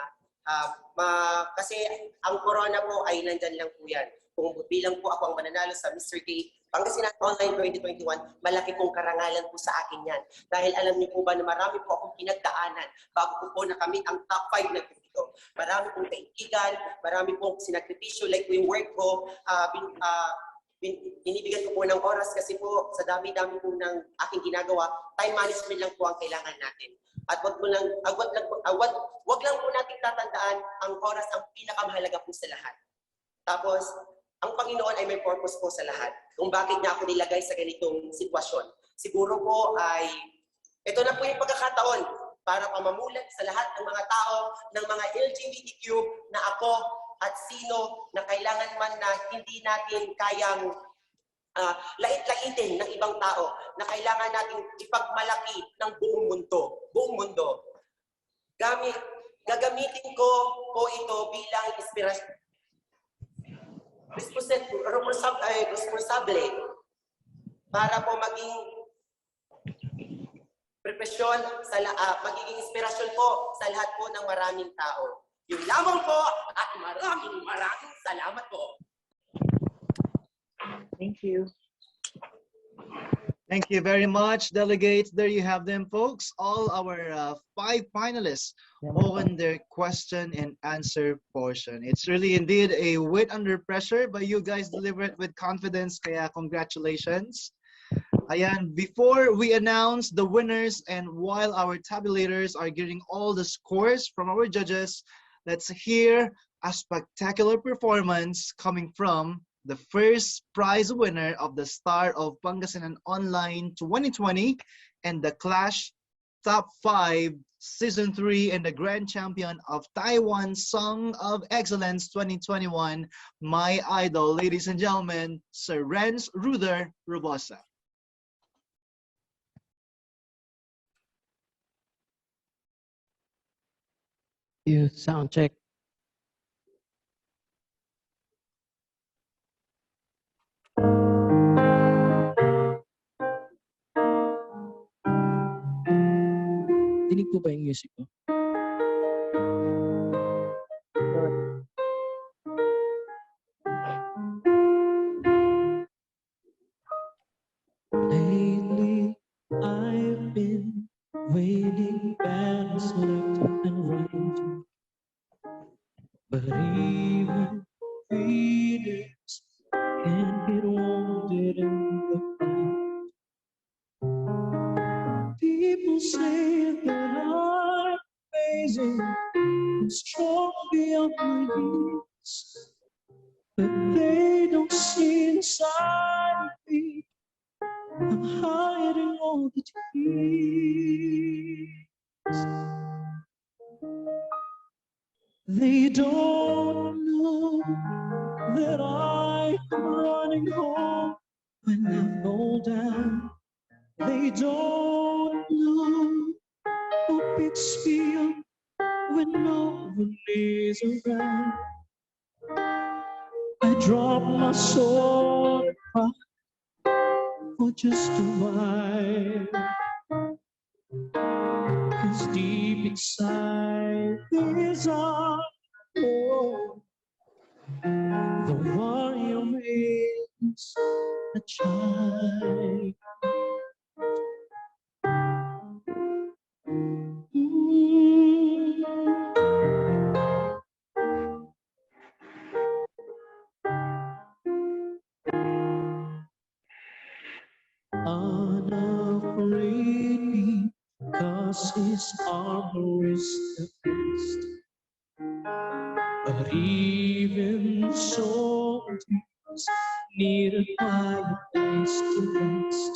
kasi ang corona po ay nandyan lang po yan. Kung bilang po ako ang mananalo sa Mr. K Pangasinan Online 2021, malaki pong karangalan po sa akin yan. Dahil alam niyo po ba na marami po akong pinagdaanan bago po nakamit ang top 5 na dito. Marami pong kaibigan, marami pong sinakripisyo, like po yung work ko, binibigyan ko po ng oras kasi po sa dami-dami po ng aking ginagawa, time management lang po ang kailangan natin. At wag lang po natin tatandaan ang oras ang pinakamahalaga po sa lahat. Tapos, ang Panginoon ay may purpose po sa lahat. Kung bakit niya ako nilagay sa ganitong sitwasyon. Siguro po ay, ito na po yung pagkakataon para pamamulat sa lahat ng mga tao, ng mga LGBTQ na ako at sino na kailangan man na hindi natin kayang lait-laitin ng ibang tao, na kailangan natin ipagmalaki ng buong mundo. Gagamitin ko po ito bilang inspirasyon. Responsable para po maging prepresyon, magiging inspirasyon po sa lahat po ng maraming tao. Yung lamang po at maraming salamat po. Thank you. Thank you very much, delegates. There you have them, folks. All our 5 finalists on their question and answer portion. It's really indeed a wit under pressure, but you guys deliver it with confidence. Kaya congratulations. Ayan, before we announce the winners and while our tabulators are getting all the scores from our judges, let's hear a spectacular performance coming from the first prize winner of the Star of Pangasinan Online 2020 and the Clash Top 5 Season 3 and the Grand Champion of Taiwan Song of Excellence 2021, my idol, ladies and gentlemen, Sir Renz Ruder Robosa. You sound check. Dinig po ba yung music ko? Wailing bands left and right, but even readers can get wounded in the fight. People say that I'm amazing and strong beyond my years, but they don't see inside me. I'm hiding all the tears. They don't know that I'm running home when I fall down. They don't know who picks me up when no one is around. I drop my sword and cry for just a while. 'Cause deep inside these arms, oh, the warrior is a child. Unafraid because his armor is the best. But even soldiers need a quiet place to rest.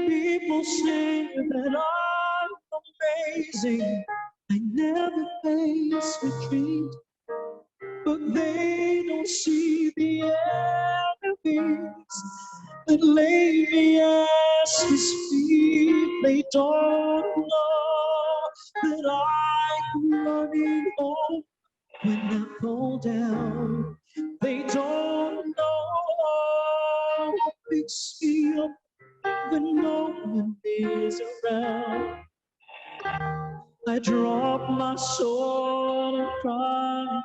People say that I'm amazing. I never face retreat, but they don't see the enemies that lay me at his feet. They don't know that I'm running home when I fall down. They don't know what picks me up when no one is around. I drop my sword and cry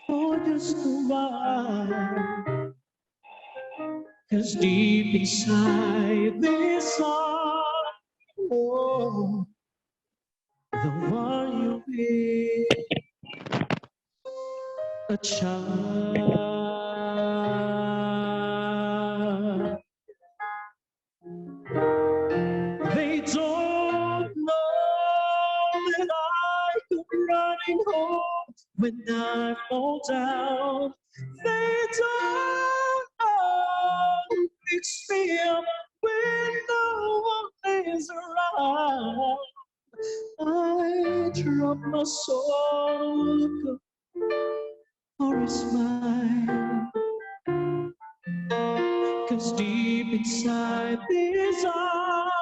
for just a while. 'Cause deep inside this heart, oh, the warrior is a child. They don't know that I'm running home when I fall down. They don't know it's fear when no one is around. I drop my soul, look for a smile. 'Cause deep inside this arms,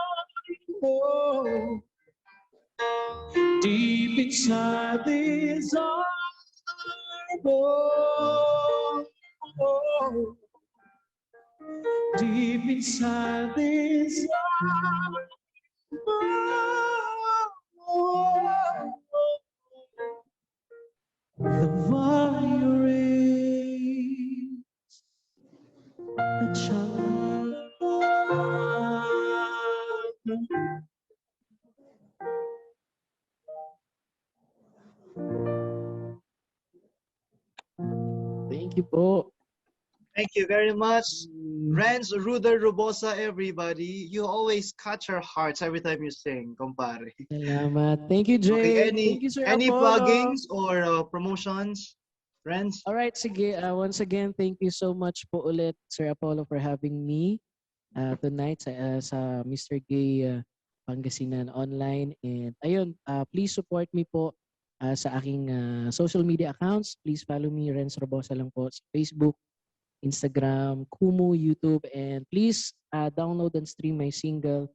oh, deep inside this arms, oh, oh, deep inside this arms, oh, oh, the warrior is a child. Thank you po. Thank you very much. Renz Ruder Rubosa, everybody. You always catch our hearts every time you sing, compare. Salamat. Thank you, Jay. Okay, Thank you, Sir any Apollo. pluggings or promotions? Renz? Alright, sige. Once again, thank you so much po ulit, Sir Apollo, for having me tonight sa Mr. Gay Pangasinan Online. And ayun, please support me po sa aking social media accounts. Please follow me, Renz Robosa lang po sa Facebook, Instagram, Kumu, YouTube. And please download and stream my single,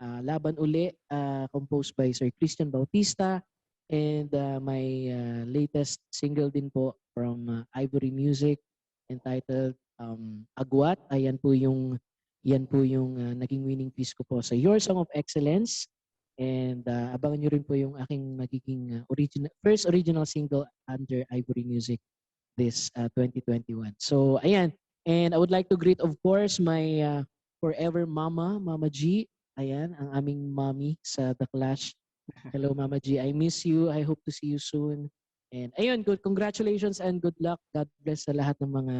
Laban Uli, composed by Sir Christian Bautista. And my latest single din po from Ivory Music entitled Agwat. Yan po yung naging winning piece ko po sa Your Song of Excellence. And abangan nyo rin po yung aking magiging first original single under Ivory Music this 2021. So ayan. And I would like to greet, of course, my forever mama, Mama G. ayan, ang aming mommy sa The Clash. Hello, Mama G. I miss you. I hope to see you soon. And ayun, congratulations and good luck. God bless sa lahat ng mga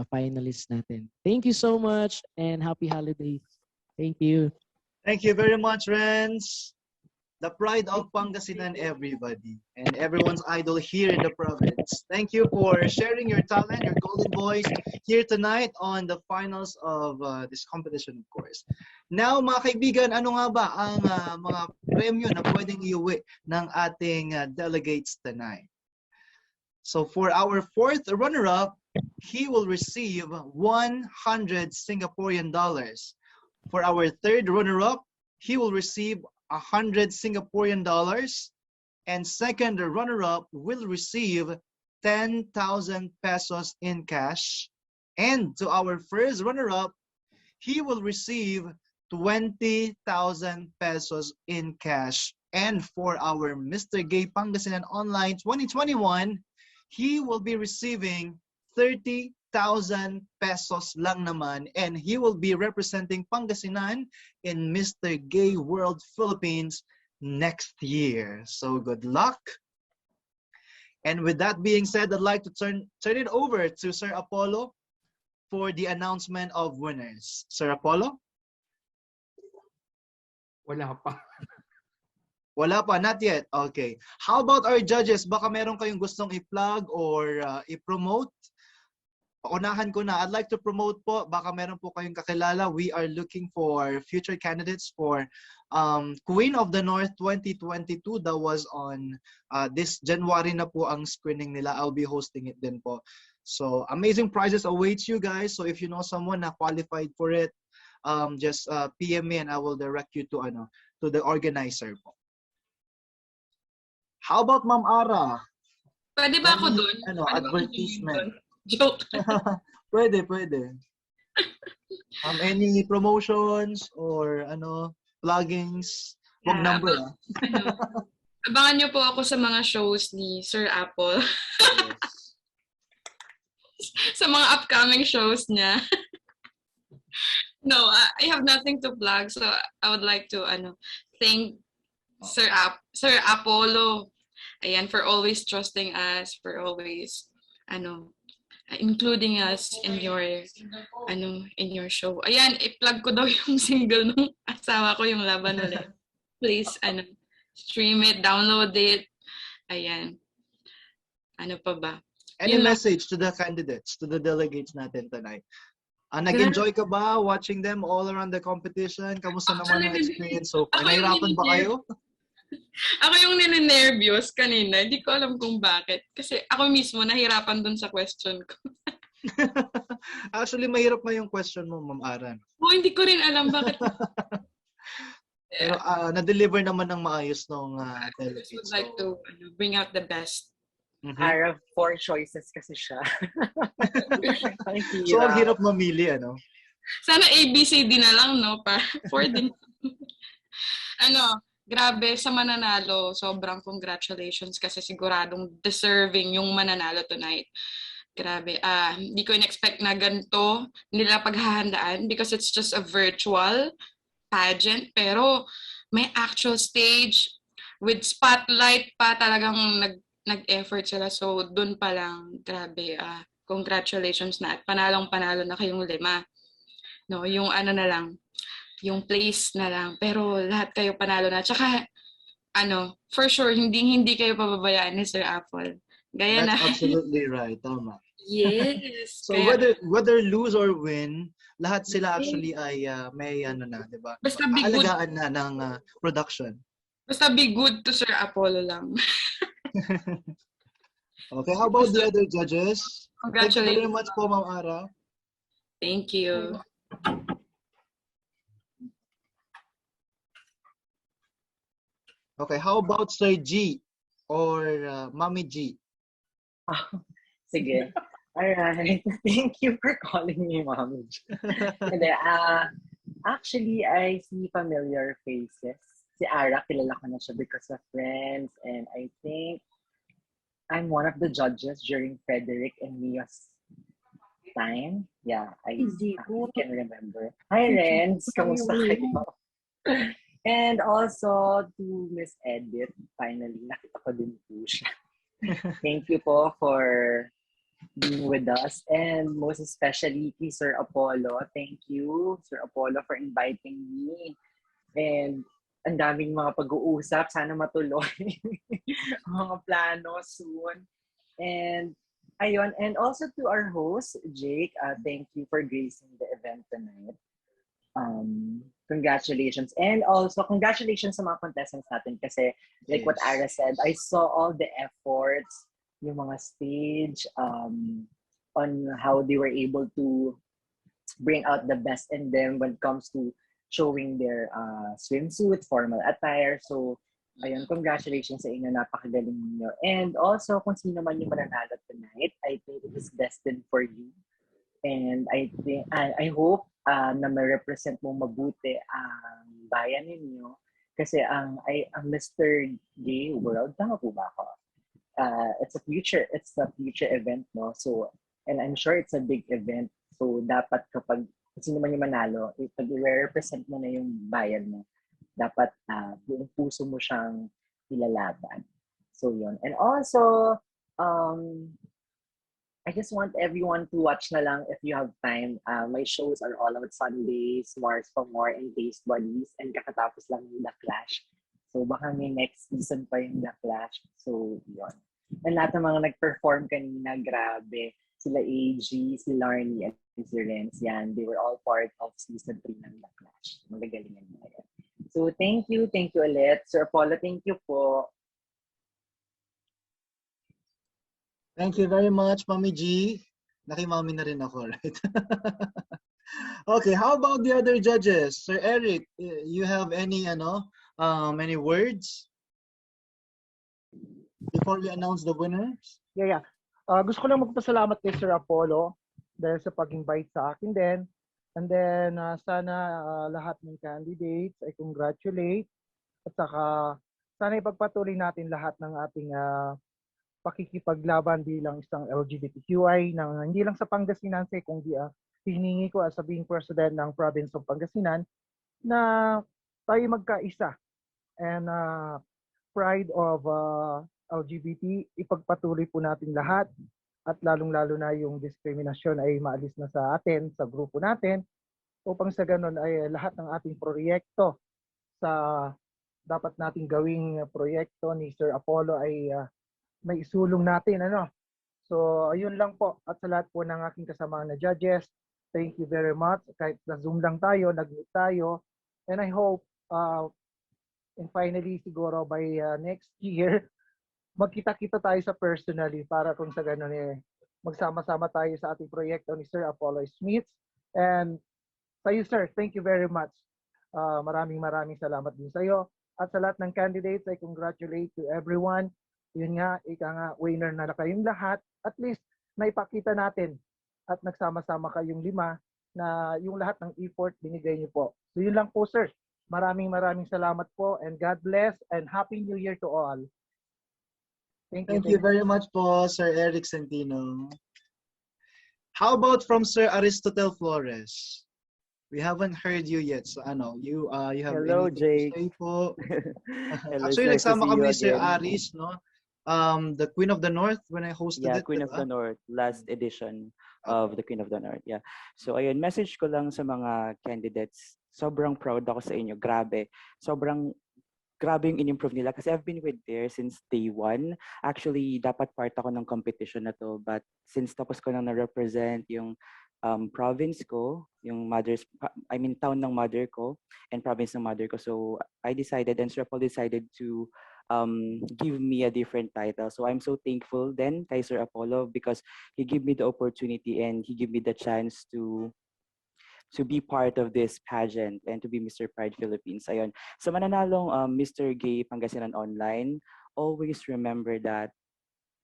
finalists natin. Thank you so much and happy holidays. Thank you. Thank you very much, Renz. The pride of Pangasinan, everybody, and everyone's idol here in the province. Thank you for sharing your talent, your golden voice here tonight on the finals of this competition, of course. Now, mga kaibigan, ano nga ba ang mga premyo na pwedeng iuwi ng ating delegates tonight? So for our fourth runner-up, he will receive 100 Singaporean dollars. For our third runner-up, he will receive 100 Singaporean dollars, and second runner-up will receive 10,000 pesos in cash. And to our first runner-up, he will receive 20,000 pesos in cash. And for our Mr. Gay Pangasinan Online 2021, he will be receiving 30,000 pesos lang naman, and he will be representing Pangasinan in Mr. Gay World Philippines next year. So good luck. And with that being said, I'd like to turn it over to Sir Apollo for the announcement of winners. Sir Apollo? Wala pa. Wala pa, not yet. Okay. How about our judges? Baka meron kayong gustong i-plug or i-promote? Paunahan ko na. I'd like to promote po, baka meron po kayong kakilala. We are looking for future candidates for Queen of the North 2022. That was on this January na po ang screening nila. I'll be hosting it din po. So amazing prizes awaits you guys. So if you know someone na qualified for it, just PM me and I will direct you to the organizer po. How about Ma'am Ara? Pwede ba ako doon? Advertisement. Joke. Pwede. Any promotions or pluggings? Wag number. Abangan niyo po ako sa mga shows ni Sir Apple. Sa mga upcoming shows niya. No, I have nothing to plug, so I would like to thank Sir Apollo, ayan, for always trusting us, for always including us in your show. Ayan, i-plug ko daw yung single ng asawa ko, yung Laban Ulit. Please stream it, download it. Ayan. Ano pa ba? Any message to the candidates, to the delegates natin tonight? Nag-enjoy ka ba watching them all around the competition? Kamusta naman ang experience so far? Nahirapan ba kayo? Ako yung nininervyos kanina. Hindi ko alam kung bakit. Kasi ako mismo nahirapan dun sa question ko. Actually, mahirap na yung question mo, Ma'am Aran. Hindi ko rin alam bakit. Pero na-deliver naman ng maayos nung delegates. I would like to bring out the best. Ara, 4 choices kasi siya. So, ang hirap mamili, Sana ABCD na lang, no? 4 din. Grabe, sa mananalo, sobrang congratulations kasi siguradong deserving yung mananalo tonight. Grabe, hindi ko in-expect na ganito nila paghahandaan because it's just a virtual pageant. Pero may actual stage with spotlight pa, talagang nag-effort sila. So, dun pa lang, grabe, congratulations na at panalong-panalo na kayong 5. No, yung na lang, yung place na lang. Pero lahat kayo panalo na. Tsaka, for sure, hindi kayo pababayaan ni Sir Apple. Gaya That's absolutely right. Tama. Yes. So, whether lose or win, lahat sila actually ay may di ba? Basta be good. Alagaan na ng production. Basta be good to Sir Apollo lang. Okay, how about the other judges? Congratulations. Thank you very much po, Ma'am Ara. Thank you. Okay, how about Sir G or Mami G? Sige. Alright. Thank you for calling me Mami G. Actually, I see familiar faces. Si Ara, kilala ko na siya because of friends. And I think I'm one of the judges during Frederick and Mia's time. Yeah, I can remember. Hi, Renz. Kamusta kayo? And also to Miss Edith, finally, nakita ko din po siya. Thank you po for being with us. And most especially kay Sir Apollo. Thank you, Sir Apollo, for inviting me. And ang daming mga pag-uusap. Sana matuloy mga plano soon. And ayun. And also to our host, Jake, thank you for gracing the event tonight. Congratulations. And also, congratulations sa mga contestants natin kasi like what Ara said, I saw all the efforts, yung mga stage, on how they were able to bring out the best in them when it comes to showing their swimsuit, formal attire. So, ayun, congratulations sa inyo. Napakagaling niyo. And also, kung sino man yung mananalo tonight, I think it is destined for you. And I hope na ma-represent mo mabuti ang bayan ninyo kasi ang Mr. Gay World, tama po ba ako? It's a future event, no? So, and I'm sure it's a big event. So, dapat kapag sino man yung manalo, pag i-represent mo na yung bayan mo, dapat yung puso mo siyang ilalaban. So, yun. And also, I just want everyone to watch na lang if you have time. My shows are All Out Sundays, Mars for More, and Taste Buddies. And kakatapos lang yung The Clash. So baka may next season pa yung The Clash. So yun. And lahat ng mga nag-perform kanina, grabe. Sila AG, si Larnie, and si Renz. Yan, they were all part of season 3 ng The Clash. Magagalingan mo yan. So thank you ulit. Sir Apollo, thank you po. Thank you very much, Mami G. Nakimami na rin ako, right? Okay, how about the other judges? Sir Eric, you have any words before we announce the winners? Yeah. Gusto ko lang magpasalamat kay Sir Apollo dahil sa pag-invite sa akin din. And then, sana lahat ng candidates ay congratulate. At saka, sana ipagpatuloy natin lahat ng ating pakikipaglaban bilang isang LGBTQI na hindi lang sa Pangasinan, kundi hiningi ko as being president ng province of Pangasinan na tayo magkaisa and pride of LGBT, ipagpatuloy po natin lahat at lalong-lalo na yung diskriminasyon ay maalis na sa atin, sa grupo natin, upang sa ganun ay lahat ng ating proyekto sa dapat nating gawing proyekto ni Sir Apollo ay may isulong natin, ano. So, ayun lang po. At sa lahat po ng aking kasama na judges, thank you very much. Kahit na Zoom lang tayo, nag-meet tayo. And I hope, and finally, siguro by next year, magkita-kita tayo sa personally para kung sa ganun magsama-sama tayo sa ating proyekto ni Sir Apollo Smith. And sa iyo, sir, thank you very much. Maraming salamat din sa iyo. At sa lahat ng candidates, I congratulate to everyone. Yun nga, winner na kayong lahat. At least, naipakita natin at nagsama-sama kayong 5 na yung lahat ng effort binigay niyo po. So yun lang po, sir. Maraming salamat po and God bless and Happy New Year to all. Thank you very much po, Sir Eric Centino. How about from Sir Aristotle Flores? We haven't heard you yet. So you have Hello, anything Jake. to say po? Hello, Actually, nice to nagsama see you kami Sir again. Aris, no? The Queen of the North when I hosted Yeah, it. Queen of diba? the North, last edition of the Queen of the North. Yeah. So ayun, message ko lang sa mga candidates. Sobrang proud ako sa inyo. Grabe. Sobrang grabe yung in-improve nila kasi I've been with there since day 1. Actually, dapat part ako ng competition na to, but since tapos ko nang na-represent yung province ko, yung town ng mother ko and province ng mother ko. So I decided and Sir Paul decided to give me a different title. So I'm so thankful then kay Sir Apollo because he gave me the opportunity and he gave me the chance to be part of this pageant and to be Mr. Pride Philippines. Ayun. Sa mananalong Mr. Gay Pangasinan Online, always remember that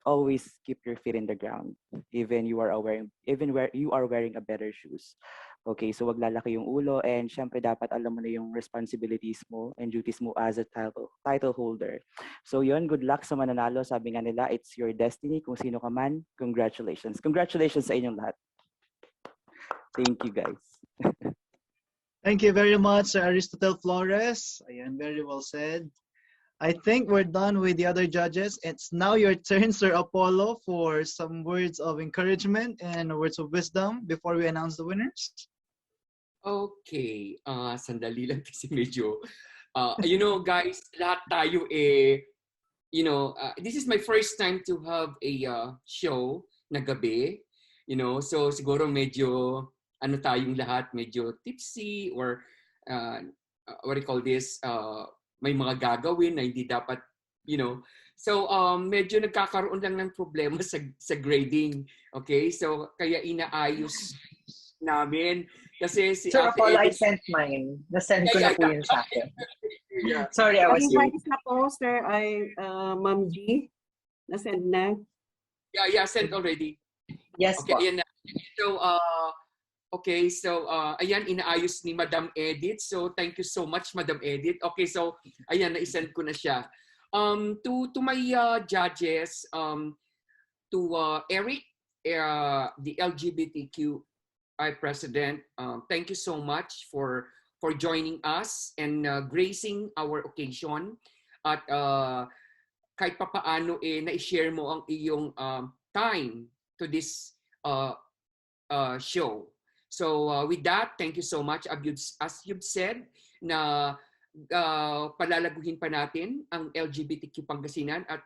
always keep your feet in the ground even where you are wearing a better shoes. Okay, so wag lalaki yung ulo and syempre dapat alam mo na yung responsibilities mo and duties mo as a title holder. So yun, good luck sa mananalo. Sabi nga nila, it's your destiny. Kung sino ka man, congratulations. Congratulations sa inyong lahat. Thank you, guys. Thank you very much, Sir Aristotle Flores. Ayan, very well said. I think we're done with the other judges. It's now your turn, Sir Apollo, for some words of encouragement and words of wisdom before we announce the winners. Okay, sandali lang kasi medyo, guys, lahat tayo this is my first time to have a show na gabi, so siguro medyo, tayong lahat, medyo tipsy or what do you call this, may mga gagawin na hindi dapat, So, medyo nagkakaroon lang ng problema sa grading. Okay? So, kaya inaayos namin. Kasi si Sir Ate Apollo, I Edith, sent mine. Na-send ko na po yun sa akin. Sorry, I was Invite na po, sir, ay Ma'am G. Na-send na. Yeah, sent already. Yes okay, po. Ayan na. So, ayan, inaayos ni Madam Edith. So, thank you so much, Madam Edith. Okay, so, ayan, na-send ko na siya. To my judges, to Eric, the LGBTQI president, thank you so much for joining us and gracing our occasion. At kahit papaano na-share mo ang iyong time to this show. So with that, thank you so much. As you've said, na palalaguhin pa natin ang LGBTQ Pangasinan at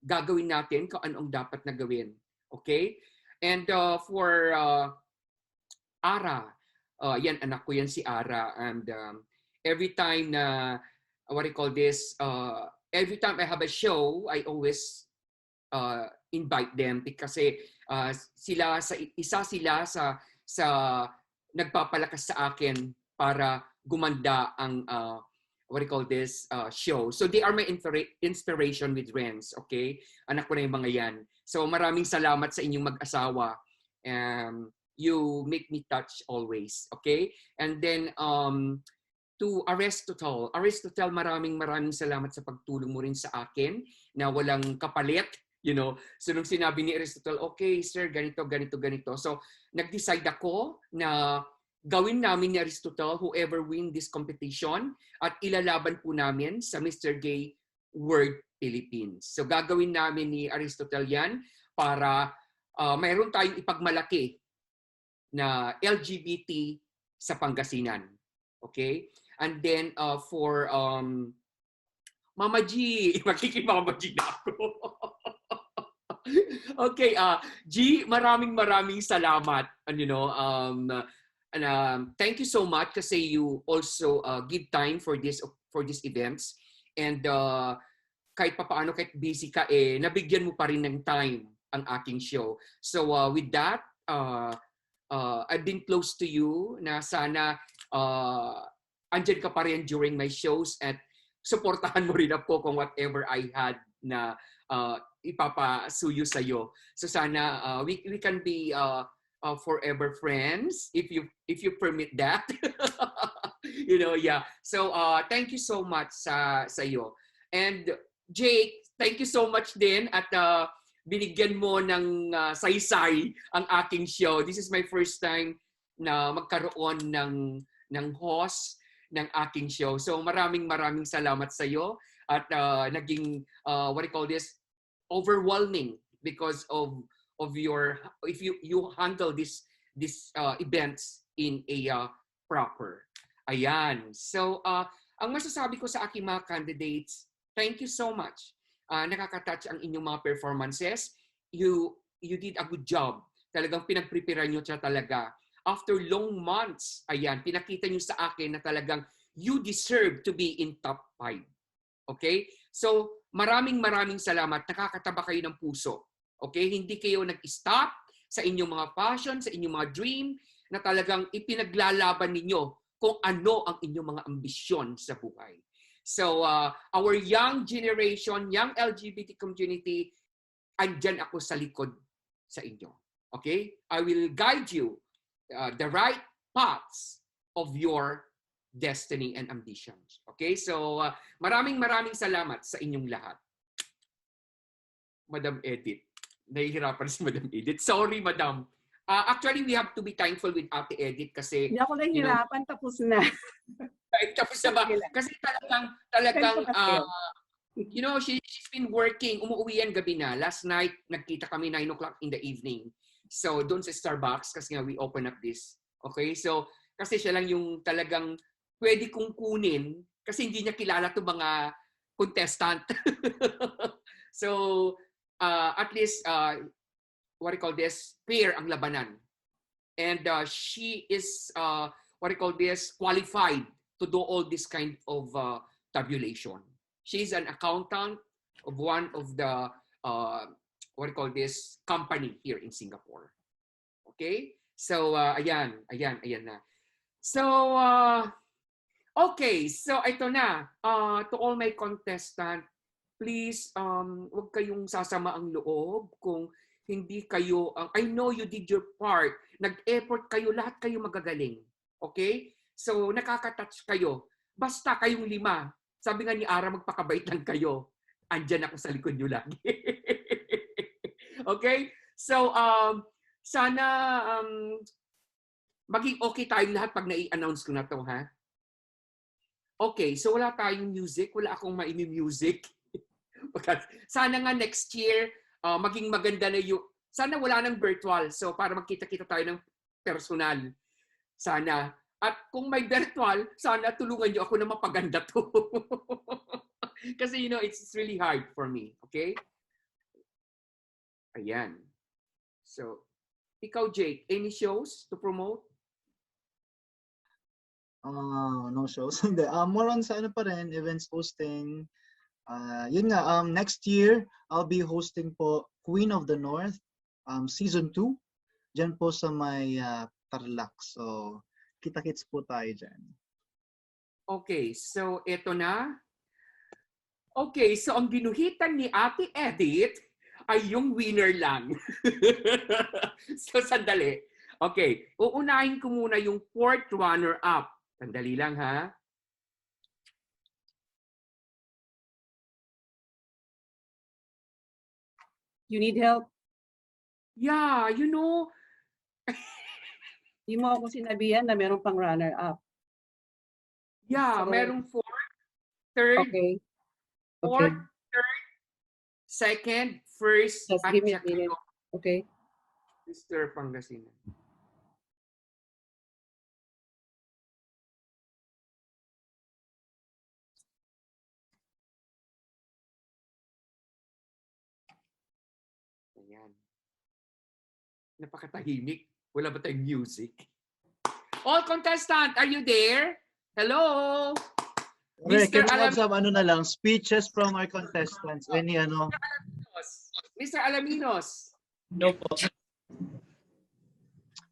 gagawin natin kung anong dapat na gawin. Okay? And for Ara, yan, anak ko yan si Ara. And every time na, what do you call this, every time I have a show, I always invite them kasi isa sila sa nagpapalakas sa akin para gumanda ang what do you call this show. So they are my inspiration with Renz, okay? Anak ko na yung mga yan. So maraming salamat sa inyong mag-asawa. You make me touch always, okay? And then to Aristotle, maraming salamat sa pagtulong mo rin sa akin na walang kapalit. So nung sinabi ni Aristotle, okay sir, ganito. So nag-decide ako na gawin namin ni Aristotle, whoever win this competition, at ilalaban po namin sa Mr. Gay World Philippines. So gagawin namin ni Aristotle yan para mayroon tayong ipagmalaki na LGBT sa Pangasinan. Okay? And then for Mama G, Mama G na ako. Okay, G, maraming salamat. Thank you so much kasi you also give time for these events. And kahit papaano, kahit busy ka, nabigyan mo pa rin ng time ang aking show. So with that, I've been close to you na sana andyan ka pa rin during my shows at supportahan mo rin ako kung whatever I had na ipapasuyo sa'yo. So sana we can be forever friends if you permit that. Yeah. So thank you so much sa iyo. And Jake, thank you so much din at binigyan mo ng saysay ang aking show. This is my first time na magkaroon ng host ng aking show. So maraming salamat sa iyo at naging what do you call this, overwhelming because of your, if you handle this events in a proper. Ayan. So ang masasabi ko sa aking mga candidates, thank you so much. Nakaka-touch ang inyong mga performances. You did a good job. Talagang pinag-prepare nyo siya talaga. After long months, ayan, pinakita nyo sa akin na talagang you deserve to be in top 5. Okay? So, maraming salamat. Nakakataba kayo ng puso. Okay? Hindi kayo nag-stop sa inyong mga passion, sa inyong mga dream, na talagang ipinaglalaban ninyo kung ano ang inyong mga ambisyon sa buhay. So, our young generation, young LGBT community, andyan ako sa likod sa inyo. Okay? I will guide you the right paths of your destiny and ambitions. Okay? So, maraming salamat sa inyong lahat. Madam Edith. Nahihirapan si Madam Edith. Sorry, Madam. Actually, we have to be thankful with Ate Edith kasi, Hindi ako you know, nahihirapan, tapos na. tapos na ba? Kasi talagang, you know, she's been working. Umuwi yan gabi na. Last night, nagkita kami 9 o'clock in the evening. So, doon sa Starbucks kasi nga we open up this. Okay? So, kasi siya lang yung talagang pwede kong kunin kasi hindi niya kilala to mga contestant. So, at least, what do you call this? Fair ang labanan. And she is, what do you call this? Qualified to do all this kind of tabulation. She's an accountant of one of the, what do you call this? Company here in Singapore. Okay? So, ayan na. So, okay. So, ito na. To all my contestant, please, huwag kayong sasama ang loob kung hindi kayo, I know you did your part. Nag-effort kayo, lahat kayo magagaling. Okay? So, nakaka-touch kayo. Basta kayong 5. Sabi nga ni Ara, magpakabait lang kayo. Andyan ako sa likod nyo lagi. Okay? So, sana maging okay tayong lahat pag nai-announce ko na to, ha? Okay, so wala tayong music. Wala akong maimi-music. Sana nga next year, maging maganda na yung... Sana wala nang virtual. So, para magkita-kita tayo ng personal. Sana. At kung may virtual, sana tulungan nyo ako na mapaganda to. Kasi, you know, it's really hard for me. Okay? Ayan. So, ikaw, Jake, any shows to promote? No shows. Hindi. More on sa ano pa rin, events hosting. Yun nga, next year, I'll be hosting po Queen of the North, Season 2. Diyan po sa may Tarlac. So, kita-kits po tayo dyan. Okay, so ito na. Okay, so ang ginuhitan ni Ate Edith ay yung winner lang. So, sandali. Okay, uunahin ko muna yung 4th runner-up. Sandali lang, ha? You need help? Yeah, you know. Hindi mo ako sinabihan na meron pang runner-up. Yeah, So, merong 4th, 3rd, okay. 4th, 3rd, 2nd, 1st, Just give me a minute. Okay. Mr. Pangasinan. Ayan. Napakatahimik. Wala ba tayong music? All contestant, are you there? Hello? Can we have some ano na lang, speeches from our contestants? Any ano? Mr. Alaminos. No po.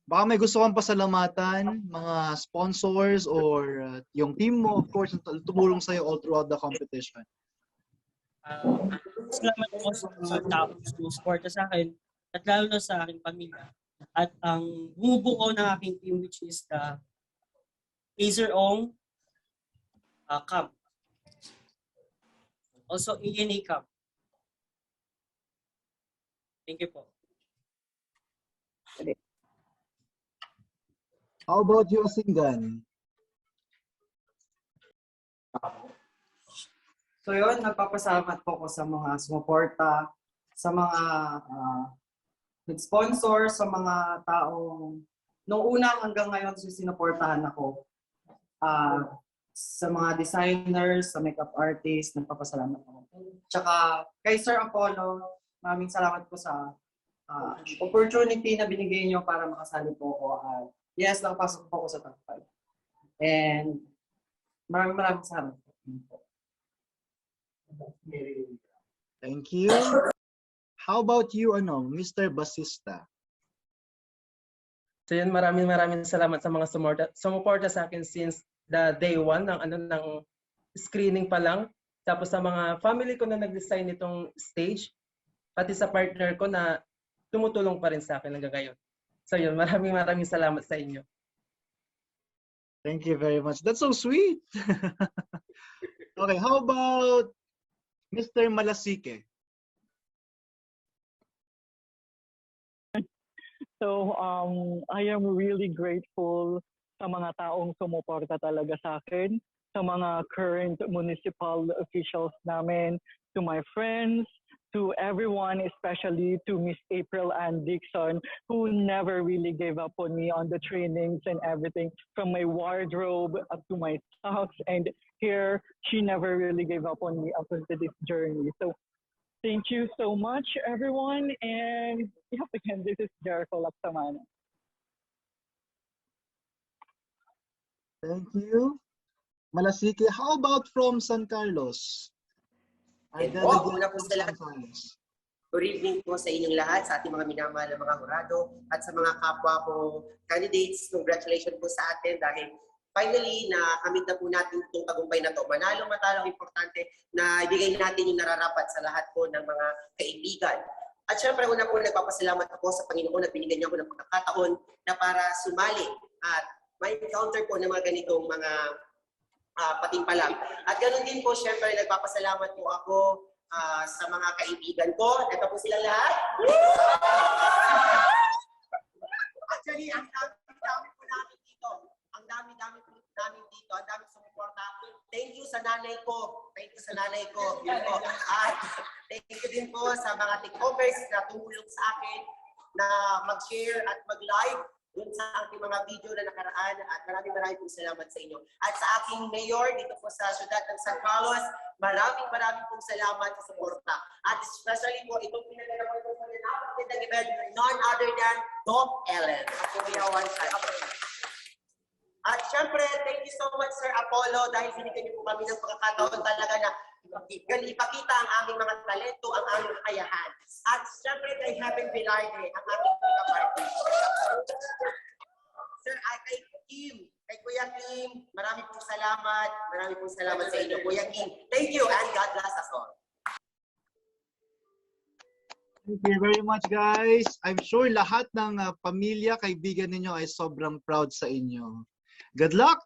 Baka may gusto kang pasalamatan, mga sponsors or yung team mo, of course, tumulong sa'yo all throughout the competition. Salamat po sa mga taong support sa akin at lalo na sa aking pamilya. At ang bumubuo ng aking team, which is the Acer Ong Camp. Also, ENA Camp. Thank you po. How about you, Asinggan? So yun, nagpapasalamat po ko sa mga sumuporta, sa mga sponsor, sa mga taong noong una hanggang ngayon sinuportahan ako. Sa mga designers, sa makeup artists, nagpapasalamat ako. Tsaka kay Sir Apollo, maraming salamat po sa opportunity na binigay niyo para makasali po ako. Yes, nakapasok po ako sa top 5. And maraming salamat po. Thank you. How about you, Mr. Basista? So yun, maraming salamat sa mga sumuporta sa akin since the day 1 ng screening pa lang. Tapos sa mga family ko na nag-design nitong stage, pati sa partner ko na tumutulong pa rin sa akin hanggang ngayon. So yun, maraming salamat sa inyo. Thank you very much. That's so sweet. Okay, how about Mr. Malasike? So I am really grateful sa mga taong sumuporta talaga sa akin, sa mga current municipal officials namin, to my friends, to everyone, especially to Miss April Ann Dixon, who never really gave up on me on the trainings and everything, from my wardrobe up to my socks. And here, she never really gave up on me up until this journey. So thank you so much, everyone. And yeah, again, this is Jericho Laksamana. Thank you. Malasiki, how about from San Carlos? Our Yan po, delegate una po from sa San lahat. Carlos. Good evening po sa inyong lahat, sa ating mga minamahal na mga hurado at sa mga kapwa ko candidates. Congratulations po sa atin dahil finally nakamit na po natin itong tagumpay na to. Manalo matalo, importante na ibigay natin yung nararapat sa lahat po ng mga kaibigan. At syempre, una po nagpapasalamat ako sa Panginoon na binigyan niya ako ng pagkakataon na para sumali at may encounter po ng mga ganitong mga patimpalang. At ganoon din po, syempre, nagpapasalamat po ako sa mga kaibigan ko. Ito po sila lahat. Actually, ang dami po namin dito. Ang dami-dami po namin dito. Ang dami sumuporta. Thank you sa nanay ko. Thank you sa nanay ko. Yun po. At thank you din po sa mga TikTokers na tumulong sa akin na mag-share at mag-live dun sa aking mga video na nakaraan at maraming pong salamat sa inyo. At sa aking mayor dito po sa syudad ng San Carlos, maraming pong salamat sa suporta. At especially po itong pinagagawa ko sa napakagandang event, none other than Doc Ellen. Ako yawan sa At syempre, thank you so much Sir Apollo dahil binigyan niyo po kami ng pagkakataon talaga na ipakita ang aming mga talento, ang aming kakayahan. At syempre kay Heaven Velarde, ang aming pinaka-party. Sir, kay Kim, kay Kuya Kim, marami pong salamat sa inyo. Kuya Kim, thank you and God bless us all. Thank you very much, guys. I'm sure lahat ng pamilya, kaibigan ninyo ay sobrang proud sa inyo. Good luck!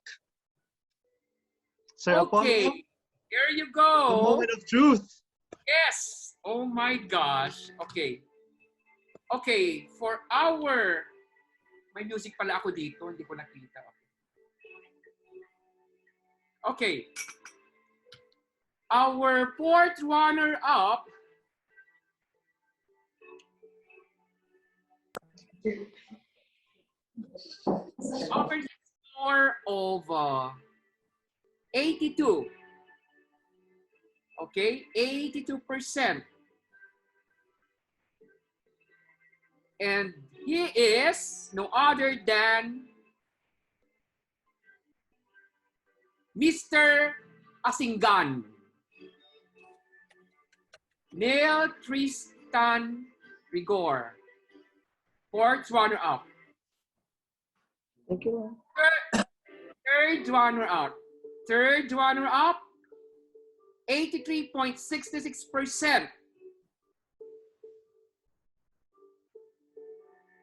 Sir Okay, Apollo, here you the go. moment of truth. Yes. Oh my gosh. Okay. Okay, for our... May music pala ako dito, hindi ko nakita. Okay. Our fourth runner-up offers a score of 82. Okay, 82%. And he is no other than Mr. Asingan. Neil Tristan Rigor. Fourth runner-up. Thank you. Third runner-up. Third runner-up, 83.66%.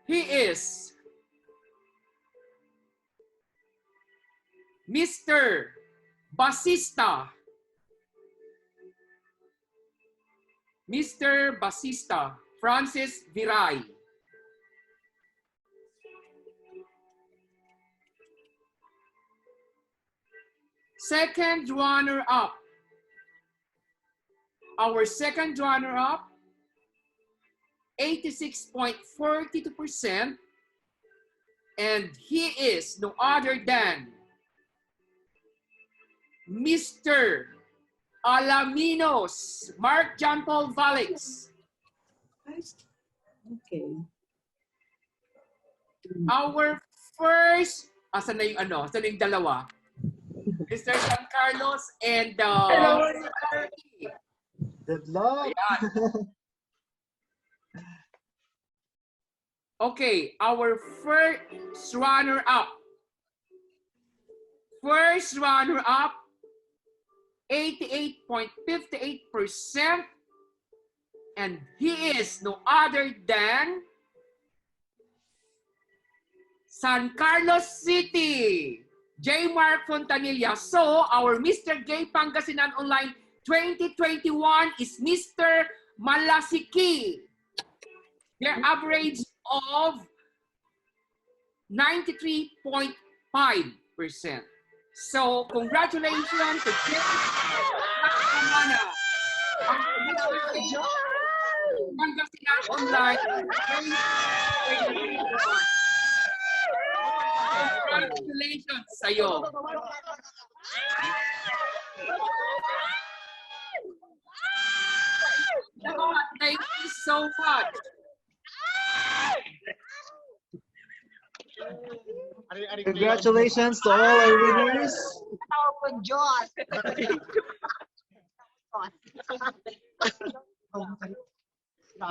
He is Mr. Basista. Mr. Basista, Francis Viray. Second runner-up. Our second runner-up, 86.42%. And he is no other than Mr. Alaminos, Mark John Paul Valix. Okay. Our first, asan na yung ano? Asan na yung dalawa? Mr. San Carlos and Good luck. Okay, our first runner-up. First runner-up, 88.58%. And he is no other than San Carlos City, J. Mark Fontanilla. So, our Mr. Gay Pangasinan Online 2021 is Mr. Malasiki. Their average of 93.5%. So, congratulations to Jake Pangasinan. Pangasinan Online. Congratulations sa'yo. Thank you so much. Congratulations to all our winners.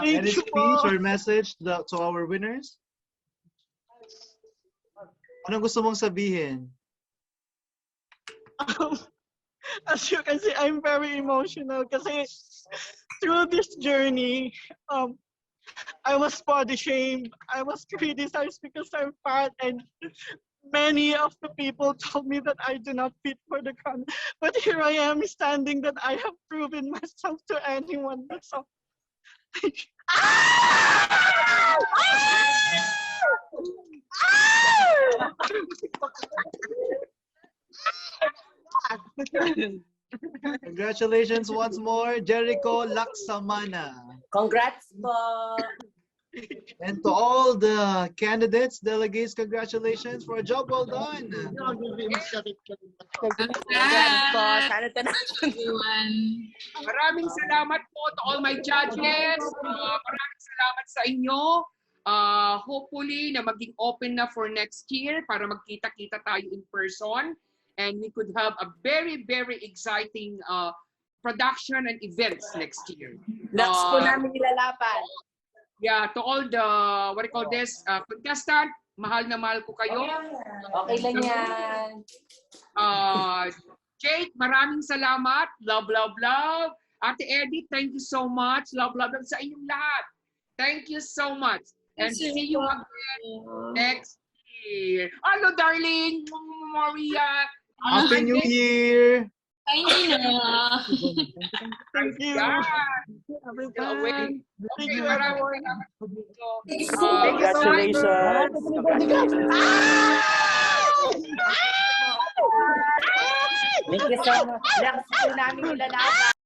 Any speech or message to our winners? Anong gusto mong sabihin? As you can see, I'm very emotional kasi through this journey, I was body shamed. I was criticized because I'm fat, and many of the people told me that I do not fit for the crown. But here I am standing that I have proven myself to anyone. That's all. Congratulations once more, Jericho Laksamana. Congrats po. And to all the candidates, delegates, congratulations for a job well done. Congrats po. Sana everyone. Maraming salamat po to all my judges. Maraming salamat sa inyo. Hopefully na maging open na for next year para magkita-kita tayo in person. And we could have a very, very exciting production and events next year. Next po namin nilalaban. Yeah, to all the, what do you call this, contestant, mahal na mahal ko kayo. Okay lang yan. Jake, maraming salamat. Love, love, love. Ate Edith, thank you so much. Love, love, love sa inyong lahat. Thank you so much. And see you again next year. Hello, darling. Maria. Happy New Year. Thank you na. Thank you. Everyone. Okay, maraming salamat. Congratulations. Thank you so much. Next po namin nilalaban.